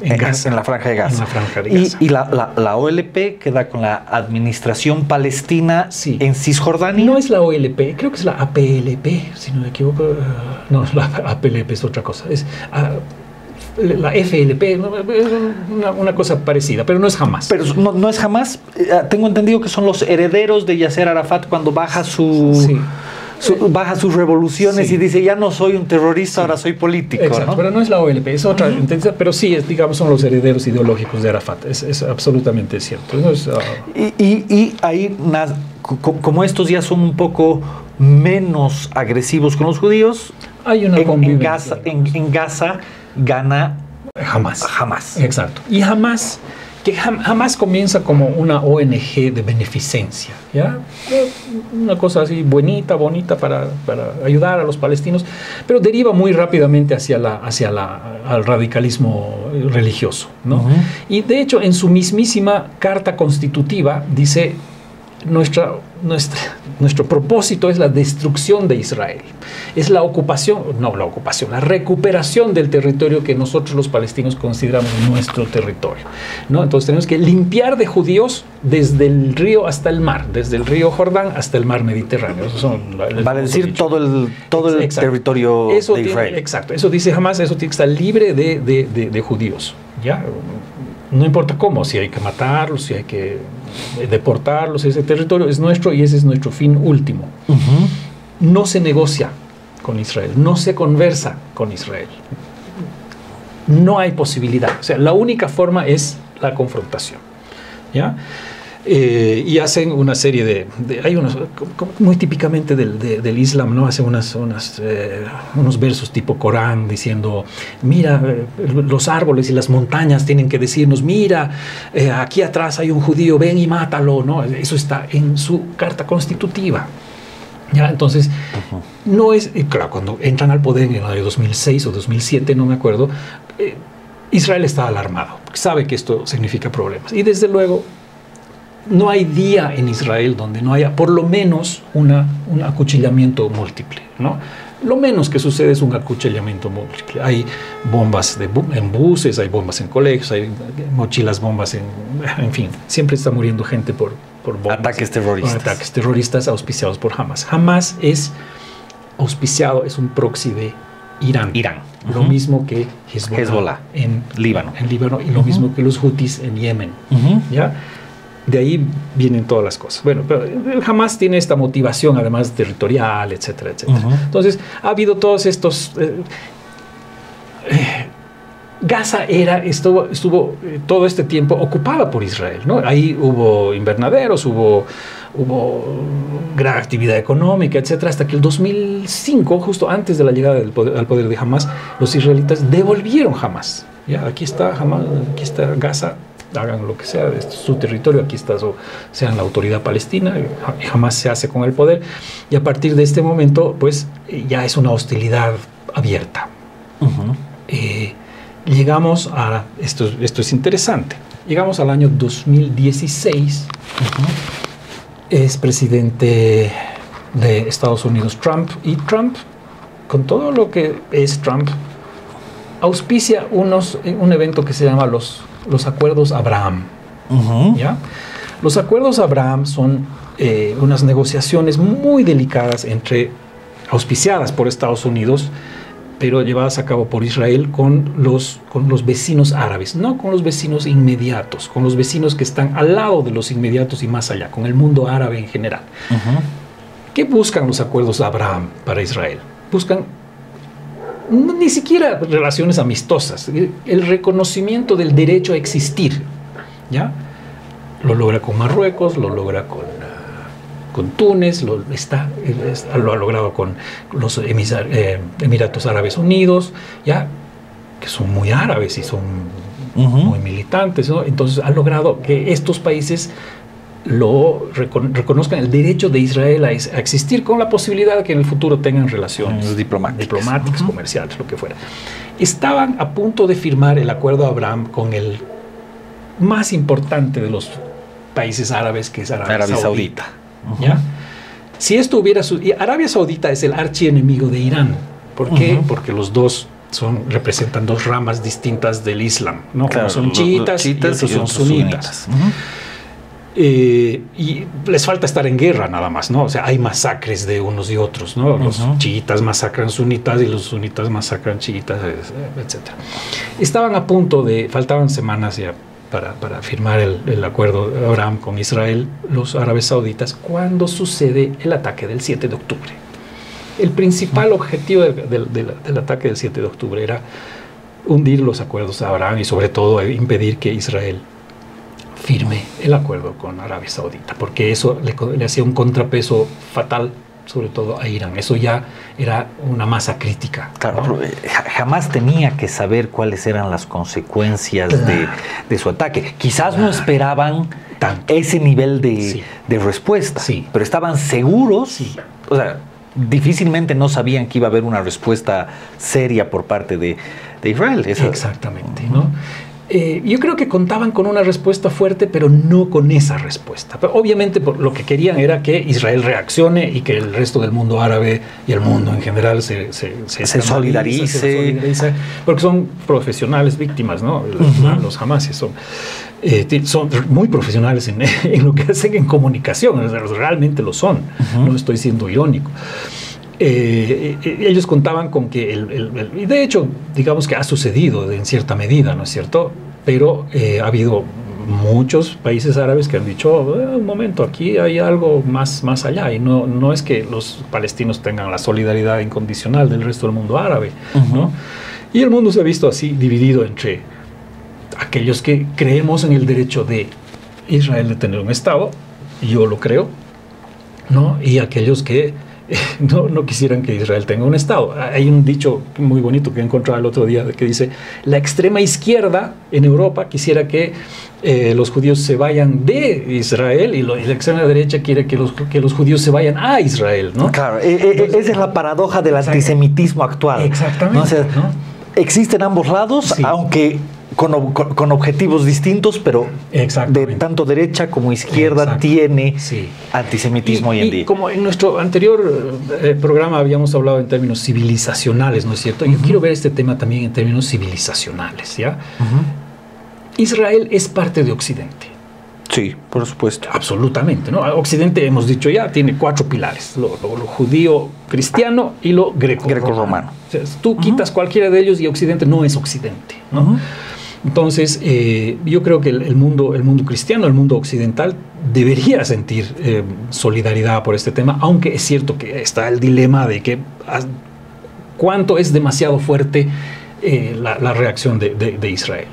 Gaza, en la Franja de Gaza. En la Franja de Gaza. Y la OLP queda con la Administración Palestina en Cisjordania. No es la OLP, creo que es la APLP, si no me equivoco. No, la APLP es otra cosa. Es la FLP, una cosa parecida, pero no es Hamas. Pero no es Hamas. Tengo entendido que son los herederos de Yasser Arafat cuando baja baja sus revoluciones y dice, ya no soy un terrorista, ahora soy político. Exacto, ¿no? Pero no es la OLP, es otra entidad, pero sí, digamos, son los herederos ideológicos de Arafat. Es absolutamente cierto. Y ahí, como estos ya son un poco menos agresivos con los judíos, hay una convivencia. En Gaza gana Hamas. Exacto. Y Hamas comienza como una ONG de beneficencia, ¿ya? Una cosa así bonita para ayudar a los palestinos, pero deriva muy rápidamente al radicalismo religioso, ¿no? Y de hecho, en su mismísima carta constitutiva dice: nuestro propósito es la destrucción de Israel. Es la recuperación del territorio que nosotros los palestinos consideramos nuestro territorio, ¿no? Entonces tenemos que limpiar de judíos desde el río hasta el mar, desde el río Jordán hasta el mar Mediterráneo. Vale decir, todo el territorio de Israel. Exacto, eso dice Hamas, eso tiene que estar libre de judíos, ¿ya? no importa cómo, si hay que matarlos, si hay que deportarlos, ese territorio es nuestro y ese es nuestro fin último. No se negocia con Israel, no se conversa con Israel. No hay posibilidad. O sea, la única forma es la confrontación. ¿Ya? Y hacen una serie hay unos, muy típicamente del Islam, ¿no? Hacen unos versos tipo Corán diciendo, mira, los árboles y las montañas tienen que decirnos, mira, aquí atrás hay un judío, ven y mátalo, ¿no? Eso está en su carta constitutiva. ¿Ya? Entonces, no es, claro, cuando entran al poder en el año 2006 o 2007, no me acuerdo, Israel está alarmado, porque sabe que esto significa problemas. Y desde luego, no hay día en Israel donde no haya por lo menos un acuchillamiento múltiple, ¿no? Lo menos que sucede es un acuchillamiento múltiple. Hay bombas en buses, hay bombas en colegios, hay mochilas bombas en fin, siempre está muriendo gente por bombas. Ataques terroristas. Ataques terroristas auspiciados por Hamas. Hamas es auspiciado, es un proxy de Irán. Lo mismo que Hezbollah en Líbano. Y lo mismo que los Houthis en Yemen. ¿Ya? De ahí vienen todas las cosas. Bueno, pero Hamas tiene esta motivación, además territorial, etcétera, etcétera. Entonces, ha habido todos estos... Gaza estuvo todo este tiempo ocupada por Israel, ¿no? Ahí hubo invernaderos, hubo gran actividad económica, etcétera, hasta que el 2005, justo antes de la llegada al poder de Hamas, los israelitas devolvieron Hamas. Ya, aquí está Hamas, aquí está Gaza, hagan lo que sea, este es su territorio, aquí está, sean la autoridad palestina, y Hamas se hace con el poder, y a partir de este momento, pues, ya es una hostilidad abierta. Llegamos a, esto es interesante, llegamos al año 2016, es presidente de Estados Unidos Trump, y Trump, con todo lo que es Trump, auspicia un evento que se llama los Acuerdos Abraham. ¿Ya? Los Acuerdos Abraham son unas negociaciones muy delicadas auspiciadas por Estados Unidos, pero llevadas a cabo por Israel con los vecinos árabes, no con los vecinos inmediatos, con los vecinos que están al lado de los inmediatos y más allá, con el mundo árabe en general. ¿Qué buscan los Acuerdos Abraham para Israel? Buscan ni siquiera relaciones amistosas, el reconocimiento del derecho a existir. ¿Ya? Lo logra con Marruecos, lo logra con Túnez, lo ha logrado con los Emiratos Árabes Unidos, ¿ya? Que son muy árabes y son muy militantes, ¿no? Entonces ha logrado que estos países reconozcan el derecho de Israel a existir, con la posibilidad de que en el futuro tengan relaciones diplomáticas, comerciales, lo que fuera. Estaban a punto de firmar el Acuerdo de Abraham con el más importante de los países árabes, que es Arabia Saudita. ¿Ya? Si esto hubiera Arabia Saudita es el archienemigo de Irán. ¿Por qué? Porque los dos representan dos ramas distintas del Islam, ¿no? Claro, unos son chiitas y otros son sunitas. Y les falta estar en guerra nada más, ¿no? O sea, hay masacres de unos y otros, ¿no? Los chiitas masacran sunitas y los sunitas masacran chiitas, etc. Estaban a punto faltaban semanas ya para firmar el acuerdo de Abraham con Israel, los árabes sauditas, cuando sucede el ataque del 7 de octubre. El principal objetivo del ataque del 7 de octubre era hundir los acuerdos de Abraham y sobre todo impedir que Israel firme el acuerdo con Arabia Saudita, porque eso le hacía un contrapeso fatal, sobre todo a Irán. Eso ya era una masa crítica. Claro, ¿no? Jamás tenía que saber cuáles eran las consecuencias de su ataque. Quizás no esperaban ese nivel de respuesta, pero estaban seguros, o sea, difícilmente no sabían que iba a haber una respuesta seria por parte de Israel. Exactamente, ¿no? Yo creo que contaban con una respuesta fuerte, pero no con esa respuesta. Pero obviamente lo que querían era que Israel reaccione y que el resto del mundo árabe y el mundo en general se solidarice, porque son profesionales víctimas, ¿no? Los hamasis son muy profesionales en lo que hacen en comunicación, realmente lo son, no estoy siendo irónico. Ellos contaban con que y de hecho, digamos que ha sucedido en cierta medida, ¿no es cierto? pero ha habido muchos países árabes que han dicho, un momento, aquí hay algo más allá, y no es que los palestinos tengan la solidaridad incondicional del resto del mundo árabe, ¿no? Y el mundo se ha visto así, dividido entre aquellos que creemos en el derecho de Israel de tener un Estado, yo lo creo, ¿no? Y aquellos que no quisieran que Israel tenga un Estado. Hay un dicho muy bonito que encontré el otro día que dice: la extrema izquierda en Europa quisiera que los judíos se vayan de Israel, y la extrema derecha quiere que los judíos se vayan a Israel, ¿no? Claro, esa es la paradoja del antisemitismo actual. Exactamente. ¿No? O sea, ¿no? Existen ambos lados, sí, aunque con objetivos distintos, pero de tanto derecha como izquierda tiene antisemitismo hoy en día. Como en nuestro anterior programa habíamos hablado en términos civilizacionales, ¿no es cierto? Yo quiero ver este tema también en términos civilizacionales, ¿ya? Israel es parte de Occidente. Sí, por supuesto. Absolutamente, ¿no? Occidente, hemos dicho ya, tiene 4 pilares: lo judío cristiano y lo greco-romano. O sea, tú quitas cualquiera de ellos y Occidente no es Occidente, ¿no? Entonces, yo creo que el mundo cristiano, el mundo occidental, debería sentir solidaridad por este tema, aunque es cierto que está el dilema de que cuánto es demasiado fuerte la reacción de Israel.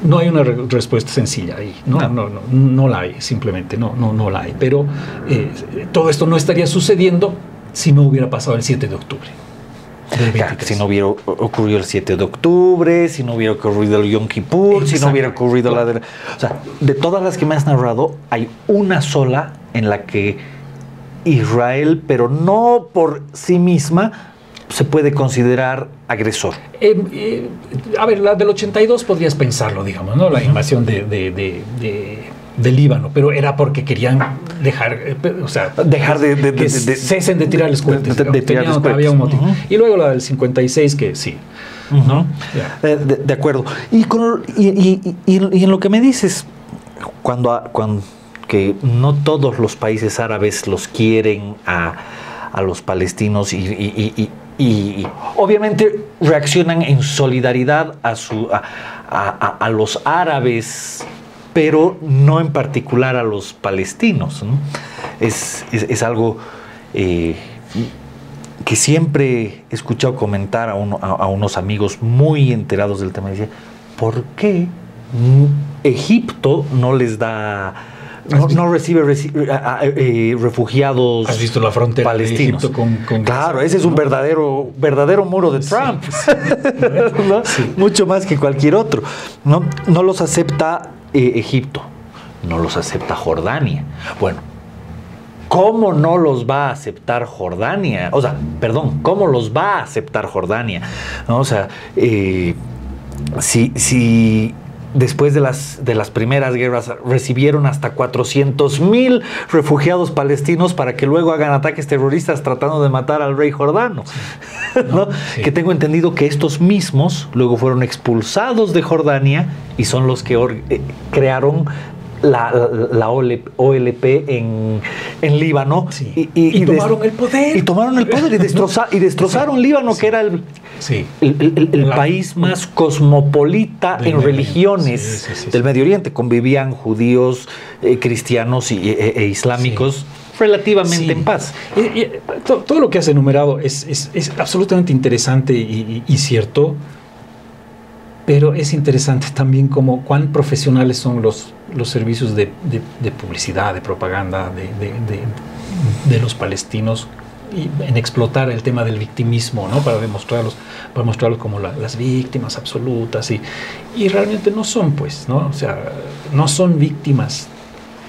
No hay una respuesta sencilla ahí, no la hay, simplemente no la hay. Pero todo esto no estaría sucediendo si no hubiera pasado el 7 de octubre. Si no hubiera ocurrido el 7 de octubre, si no hubiera ocurrido el Yom Kippur, si no hubiera ocurrido la de... O sea, de todas las que me has narrado, hay una sola en la que Israel, pero no por sí misma, se puede considerar agresor. A ver, la del 82 podrías pensarlo, digamos, ¿no? La invasión de Líbano, pero era porque querían dejar que cesen de tirarles cohetes. Había un motivo. Y luego la del 56, que sí. ¿No? De acuerdo. Y en lo que me dices, cuando que no todos los países árabes los quieren a los palestinos y obviamente reaccionan en solidaridad a los árabes, pero no en particular a los palestinos, ¿no? Es algo que siempre he escuchado comentar a unos amigos muy enterados del tema. Dice, ¿por qué Egipto no les da... No recibe refugiados palestinos? ¿Has visto la frontera de Egipto con Claro, ese es un verdadero muro de Trump. ¿No? Sí. Mucho más que cualquier otro. No los acepta Egipto, no los acepta Jordania. Bueno, ¿cómo no los va a aceptar Jordania? O sea, perdón, ¿cómo los va a aceptar Jordania? ¿No? O sea, si después de las primeras guerras recibieron hasta 400,000 refugiados palestinos para que luego hagan ataques terroristas tratando de matar al rey jordano. ¿No? Sí. Que tengo entendido que estos mismos luego fueron expulsados de Jordania y son los que crearon la OLP en Líbano. Sí. Y tomaron el poder. Y tomaron el poder y destrozaron Líbano, que era el país más cosmopolita en religiones del Medio Oriente. Convivían judíos, cristianos e islámicos relativamente en paz. Todo lo que has enumerado es absolutamente interesante y cierto, pero es interesante también como cuán profesionales son los servicios de publicidad, de propaganda de los palestinos y en explotar el tema del victimismo, ¿no? Para mostrarlos como las víctimas absolutas y realmente no son, pues, ¿no? O sea, no son víctimas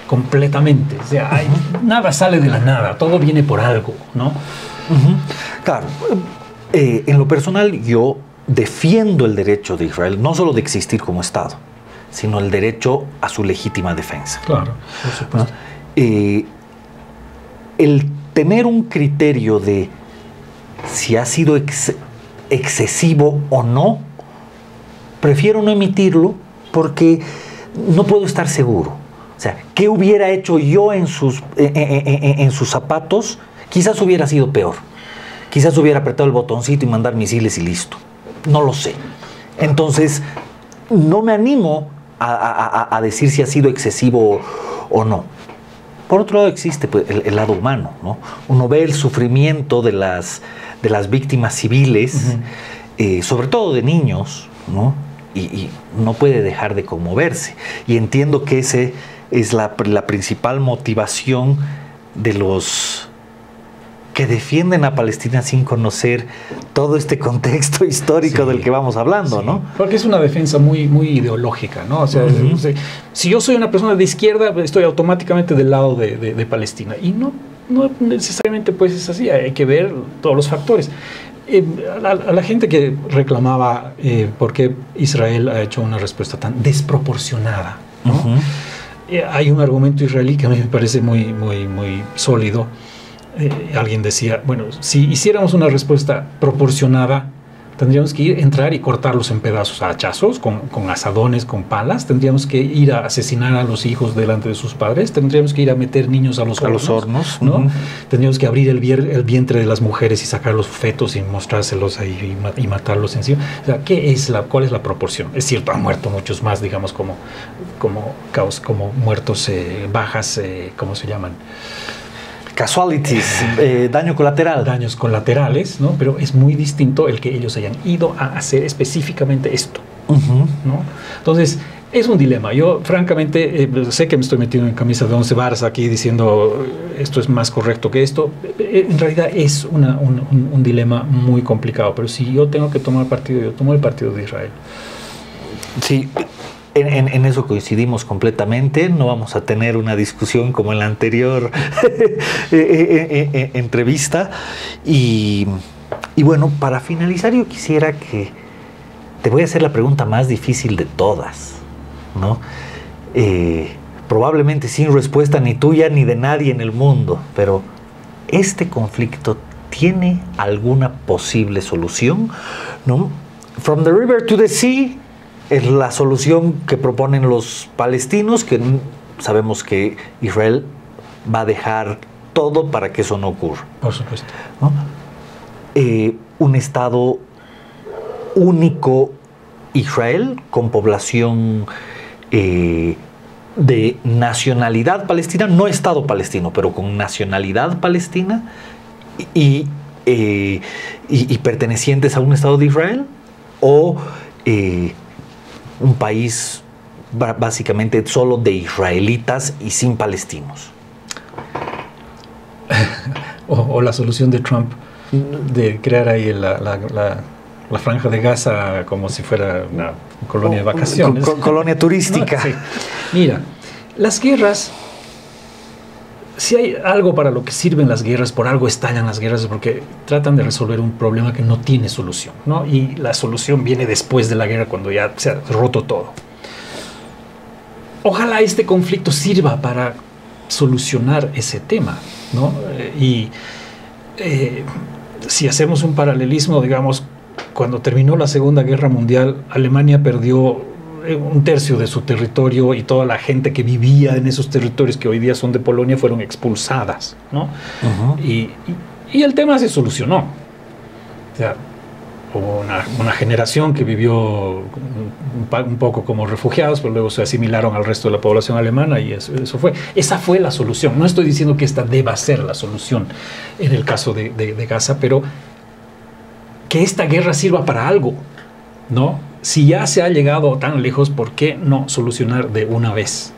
completamente. O sea, nada sale de la nada, todo viene por algo, ¿no? Claro. En lo personal, yo defiendo el derecho de Israel, no solo de existir como Estado, sino el derecho a su legítima defensa. Claro, por supuesto. El tener un criterio de si ha sido excesivo o no, prefiero no emitirlo porque no puedo estar seguro. O sea, ¿qué hubiera hecho yo en sus zapatos? Quizás hubiera sido peor. Quizás hubiera apretado el botoncito y mandar misiles y listo. No lo sé. Entonces, no me animo a decir si ha sido excesivo o no. Por otro lado existe pues, el lado humano, ¿no? Uno ve el sufrimiento de las víctimas civiles, sobre todo de niños, ¿no? Y no puede dejar de conmoverse. Y entiendo que ese es la principal motivación de los que defienden a Palestina sin conocer todo este contexto histórico del que vamos hablando, ¿no? Porque es una defensa muy, muy ideológica, ¿no? O sea, si yo soy una persona de izquierda, estoy automáticamente del lado de Palestina. Y no necesariamente pues es así, hay que ver todos los factores. A la gente que reclamaba por qué Israel ha hecho una respuesta tan desproporcionada, ¿no? Hay un argumento israelí que a mí me parece muy, muy, muy sólido. Alguien decía, bueno, si hiciéramos una respuesta proporcionada, tendríamos que entrar y cortarlos en pedazos a hachazos, con asadones, con palas, tendríamos que ir a asesinar a los hijos delante de sus padres, tendríamos que ir a meter niños a los hornos, ¿no? Tendríamos que abrir el vientre de las mujeres y sacar los fetos y mostrárselos ahí y matarlos encima. O sea, ¿cuál es la proporción? Es cierto, han muerto muchos más, digamos, como muertos bajas, ¿cómo se llaman? Casualties, daño colateral. Daños colaterales, ¿no? Pero es muy distinto el que ellos hayan ido a hacer específicamente esto, ¿no? Entonces, es un dilema. Yo, francamente, sé que me estoy metiendo en camisa de 11 varas aquí diciendo esto es más correcto que esto. En realidad es un dilema muy complicado, pero si yo tengo que tomar partido, yo tomo el partido de Israel. Sí. En eso coincidimos completamente. No vamos a tener una discusión como en la anterior entrevista. Y bueno, para finalizar, yo quisiera que te voy a hacer la pregunta más difícil de todas, ¿no? Probablemente sin respuesta ni tuya ni de nadie en el mundo, pero ¿este conflicto tiene alguna posible solución? ¿No? From the river to the sea es la solución que proponen los palestinos, que sabemos que Israel va a dejar todo para que eso no ocurra. Por supuesto. ¿No? Un Estado único, Israel, con población de nacionalidad palestina, no Estado palestino, pero con nacionalidad palestina y pertenecientes a un Estado de Israel, o un país básicamente solo de israelitas y sin palestinos. O la solución de Trump de crear ahí la franja de Gaza como si fuera una colonia de vacaciones. Colonia turística. ¿No? Sí. Mira, las guerras, si hay algo para lo que sirven las guerras, por algo estallan las guerras, es porque tratan de resolver un problema que no tiene solución, ¿no? Y la solución viene después de la guerra, cuando ya se ha roto todo. Ojalá este conflicto sirva para solucionar ese tema, ¿no? Si hacemos un paralelismo, digamos, cuando terminó la Segunda Guerra Mundial, Alemania perdió un tercio de su territorio y toda la gente que vivía en esos territorios que hoy día son de Polonia fueron expulsadas, ¿no? Y el tema se solucionó. O sea, hubo una generación que vivió un poco como refugiados, pero luego se asimilaron al resto de la población alemana y esa fue la solución. No estoy diciendo que esta deba ser la solución en el caso de Gaza, pero que esta guerra sirva para algo, ¿no? Si ya se ha llegado tan lejos, ¿por qué no solucionar de una vez?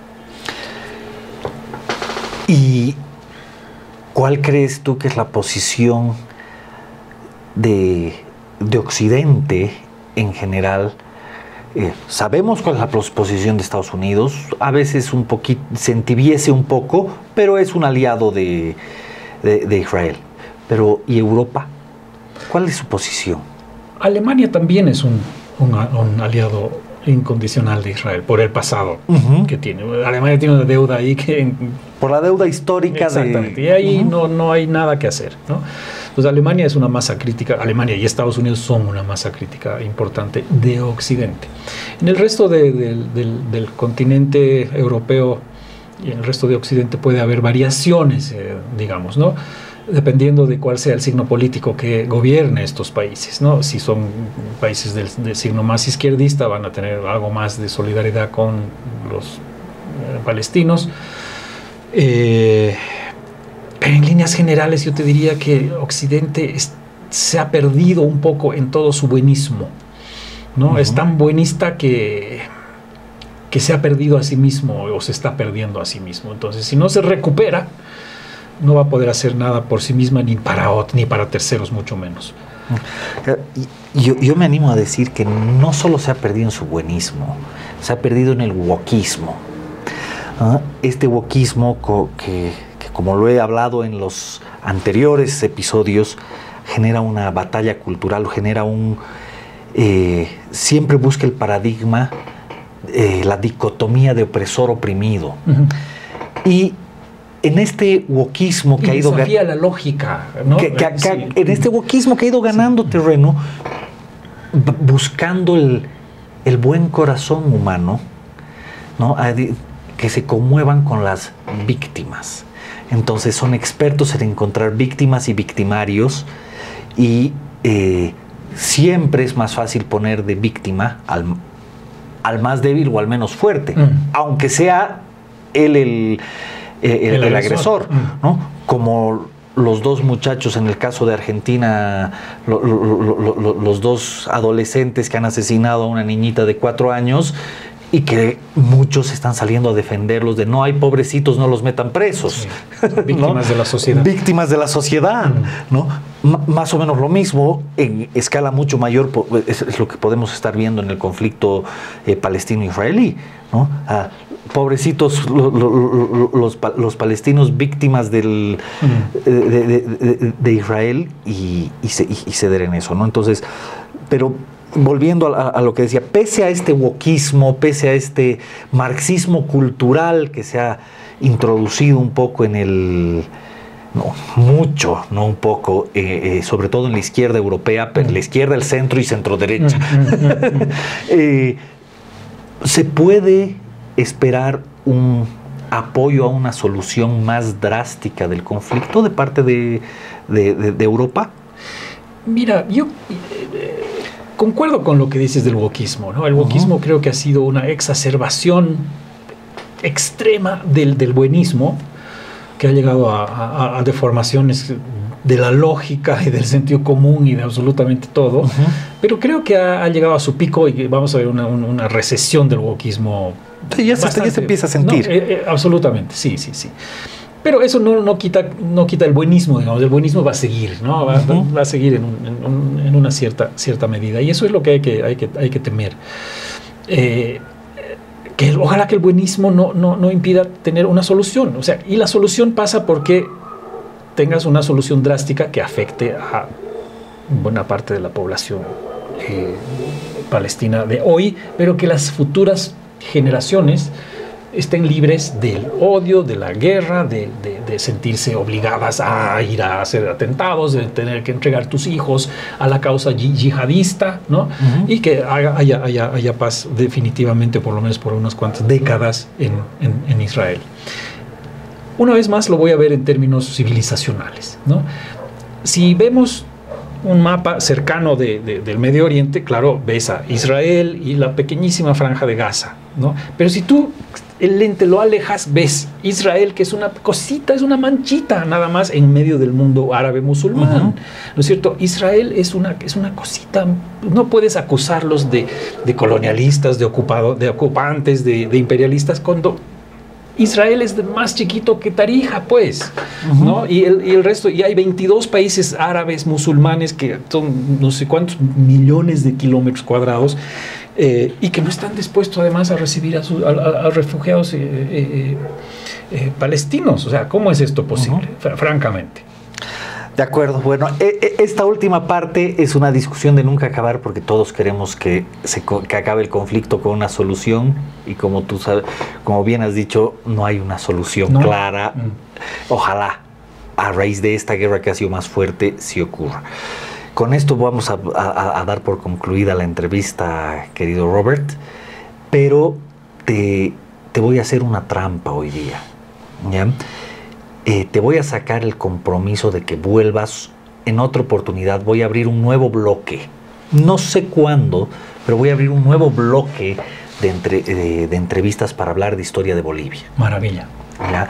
¿Y cuál crees tú que es la posición de Occidente en general? Sabemos cuál es la posición de Estados Unidos, a veces un poquito se entibiece un poco, pero es un aliado de Israel. Pero ¿y Europa? ¿Cuál es su posición? Alemania también es un aliado incondicional de Israel por el pasado que tiene. Alemania tiene una deuda ahí que... Por la deuda histórica. Exactamente. Y ahí no hay nada que hacer, ¿no? Pues Alemania es una masa crítica. Alemania y Estados Unidos son una masa crítica importante de Occidente. En el resto del continente europeo y en el resto de Occidente puede haber variaciones, digamos, ¿no? dependiendo de cuál sea el signo político que gobierne estos países, ¿no? Si son países del signo más izquierdista, van a tener algo más de solidaridad con los palestinos. Pero en líneas generales yo te diría que Occidente se ha perdido un poco en todo su buenismo, ¿no? Es tan buenista que se ha perdido a sí mismo o se está perdiendo a sí mismo. Entonces, si no se recupera, no va a poder hacer nada por sí misma ni para terceros, mucho menos. Yo me animo a decir que no solo se ha perdido en su buenismo, se ha perdido en el wokismo. Este wokismo que como lo he hablado en los anteriores episodios, genera una batalla cultural, genera siempre busca el paradigma, la dicotomía de opresor-oprimido. Y en este wokismo que ha ido desafía la lógica, ¿no? En este wokismo que ha ido ganando terreno, buscando el buen corazón humano, ¿no? Que se conmuevan con las víctimas. Entonces son expertos en encontrar víctimas y victimarios, y siempre es más fácil poner de víctima al más débil o al menos fuerte, aunque sea él el agresor, ¿no? Como los dos muchachos en el caso de Argentina, los dos adolescentes que han asesinado a una niñita de 4 años y que muchos están saliendo a defenderlos de no, hay pobrecitos, no los metan presos. Sí. Víctimas, ¿no? De la sociedad. Víctimas de la sociedad, ¿no? Más o menos lo mismo, en escala mucho mayor, es lo que podemos estar viendo en el conflicto palestino-israelí, ¿no? Pobrecitos los palestinos víctimas de Israel y ceder en eso, ¿no? Entonces, pero volviendo a lo que decía, pese a este wokismo, pese a este marxismo cultural que se ha introducido un poco en el... No, mucho, no un poco, sobre todo en la izquierda europea, pero en la izquierda, el centro y centro-derecha. ¿Se puede esperar un apoyo a una solución más drástica del conflicto de parte de Europa? Mira, yo concuerdo con lo que dices del wokismo, ¿no? El wokismo creo que ha sido una exacerbación extrema del buenismo, que ha llegado a deformaciones de la lógica y del sentido común y de absolutamente todo, pero creo que ha llegado a su pico y vamos a ver una recesión del wokismo. Sí, ya se empieza a sentir. No, absolutamente, sí. Pero eso no quita el buenismo, digamos. El buenismo va a seguir, ¿no? Va a seguir en una cierta medida. Y eso es lo que hay que temer. Ojalá que el buenismo no impida tener una solución. O sea, y la solución pasa porque tengas una solución drástica que afecte a buena parte de la población palestina de hoy, pero que las futuras generaciones estén libres del odio, de la guerra, de sentirse obligadas a ir a hacer atentados, de tener que entregar tus hijos a la causa yihadista, ¿no? Y que haya paz definitivamente, por lo menos por unas cuantas décadas en Israel. Una vez más lo voy a ver en términos civilizacionales, ¿no? Si vemos un mapa cercano del Medio Oriente, claro, ves a Israel y la pequeñísima franja de Gaza, ¿no? Pero si tú el lente lo alejas, ves Israel, que es una cosita, es una manchita nada más en medio del mundo árabe musulmán, ¿no es cierto? Israel es una cosita, no puedes acusarlos de colonialistas, de ocupantes, de imperialistas, cuando Israel es más chiquito que Tarija, pues, ¿no? Y el resto, y hay 22 países árabes musulmanes que son no sé cuántos millones de kilómetros cuadrados, y que no están dispuestos además a recibir a refugiados palestinos. O sea, ¿cómo es esto posible? Francamente. De acuerdo. Bueno, esta última parte es una discusión de nunca acabar, porque todos queremos que acabe el conflicto con una solución, y como tú sabes, como bien has dicho, no hay una solución clara. Ojalá a raíz de esta guerra que ha sido más fuerte sí ocurra. Con esto vamos a dar por concluida la entrevista, querido Robert, pero te voy a hacer una trampa hoy día, ¿ya? te voy a sacar el compromiso de que vuelvas en otra oportunidad. Voy a abrir un nuevo bloque. No sé cuándo, pero voy a abrir un nuevo bloque de entrevistas para hablar de historia de Bolivia. Maravilla. ¿Ya?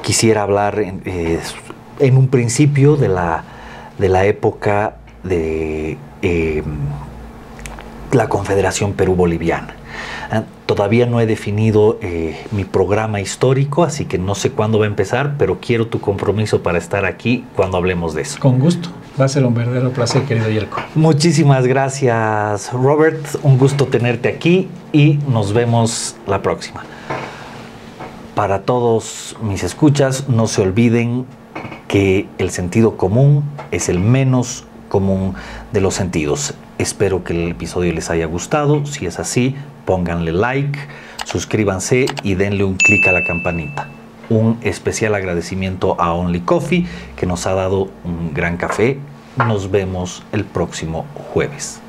Quisiera hablar en un principio de la época de la Confederación Perú-Boliviana. Todavía no he definido mi programa histórico, así que no sé cuándo va a empezar, pero quiero tu compromiso para estar aquí cuando hablemos de eso. Con gusto. Va a ser un verdadero placer, querido Yelko. Muchísimas gracias, Robert. Un gusto tenerte aquí y nos vemos la próxima. Para todos mis escuchas, no se olviden que el sentido común es el menos común de los sentidos. Espero que el episodio les haya gustado. Si es así, pónganle like, suscríbanse y denle un clic a la campanita. Un especial agradecimiento a Only Coffee, que nos ha dado un gran café. Nos vemos el próximo jueves.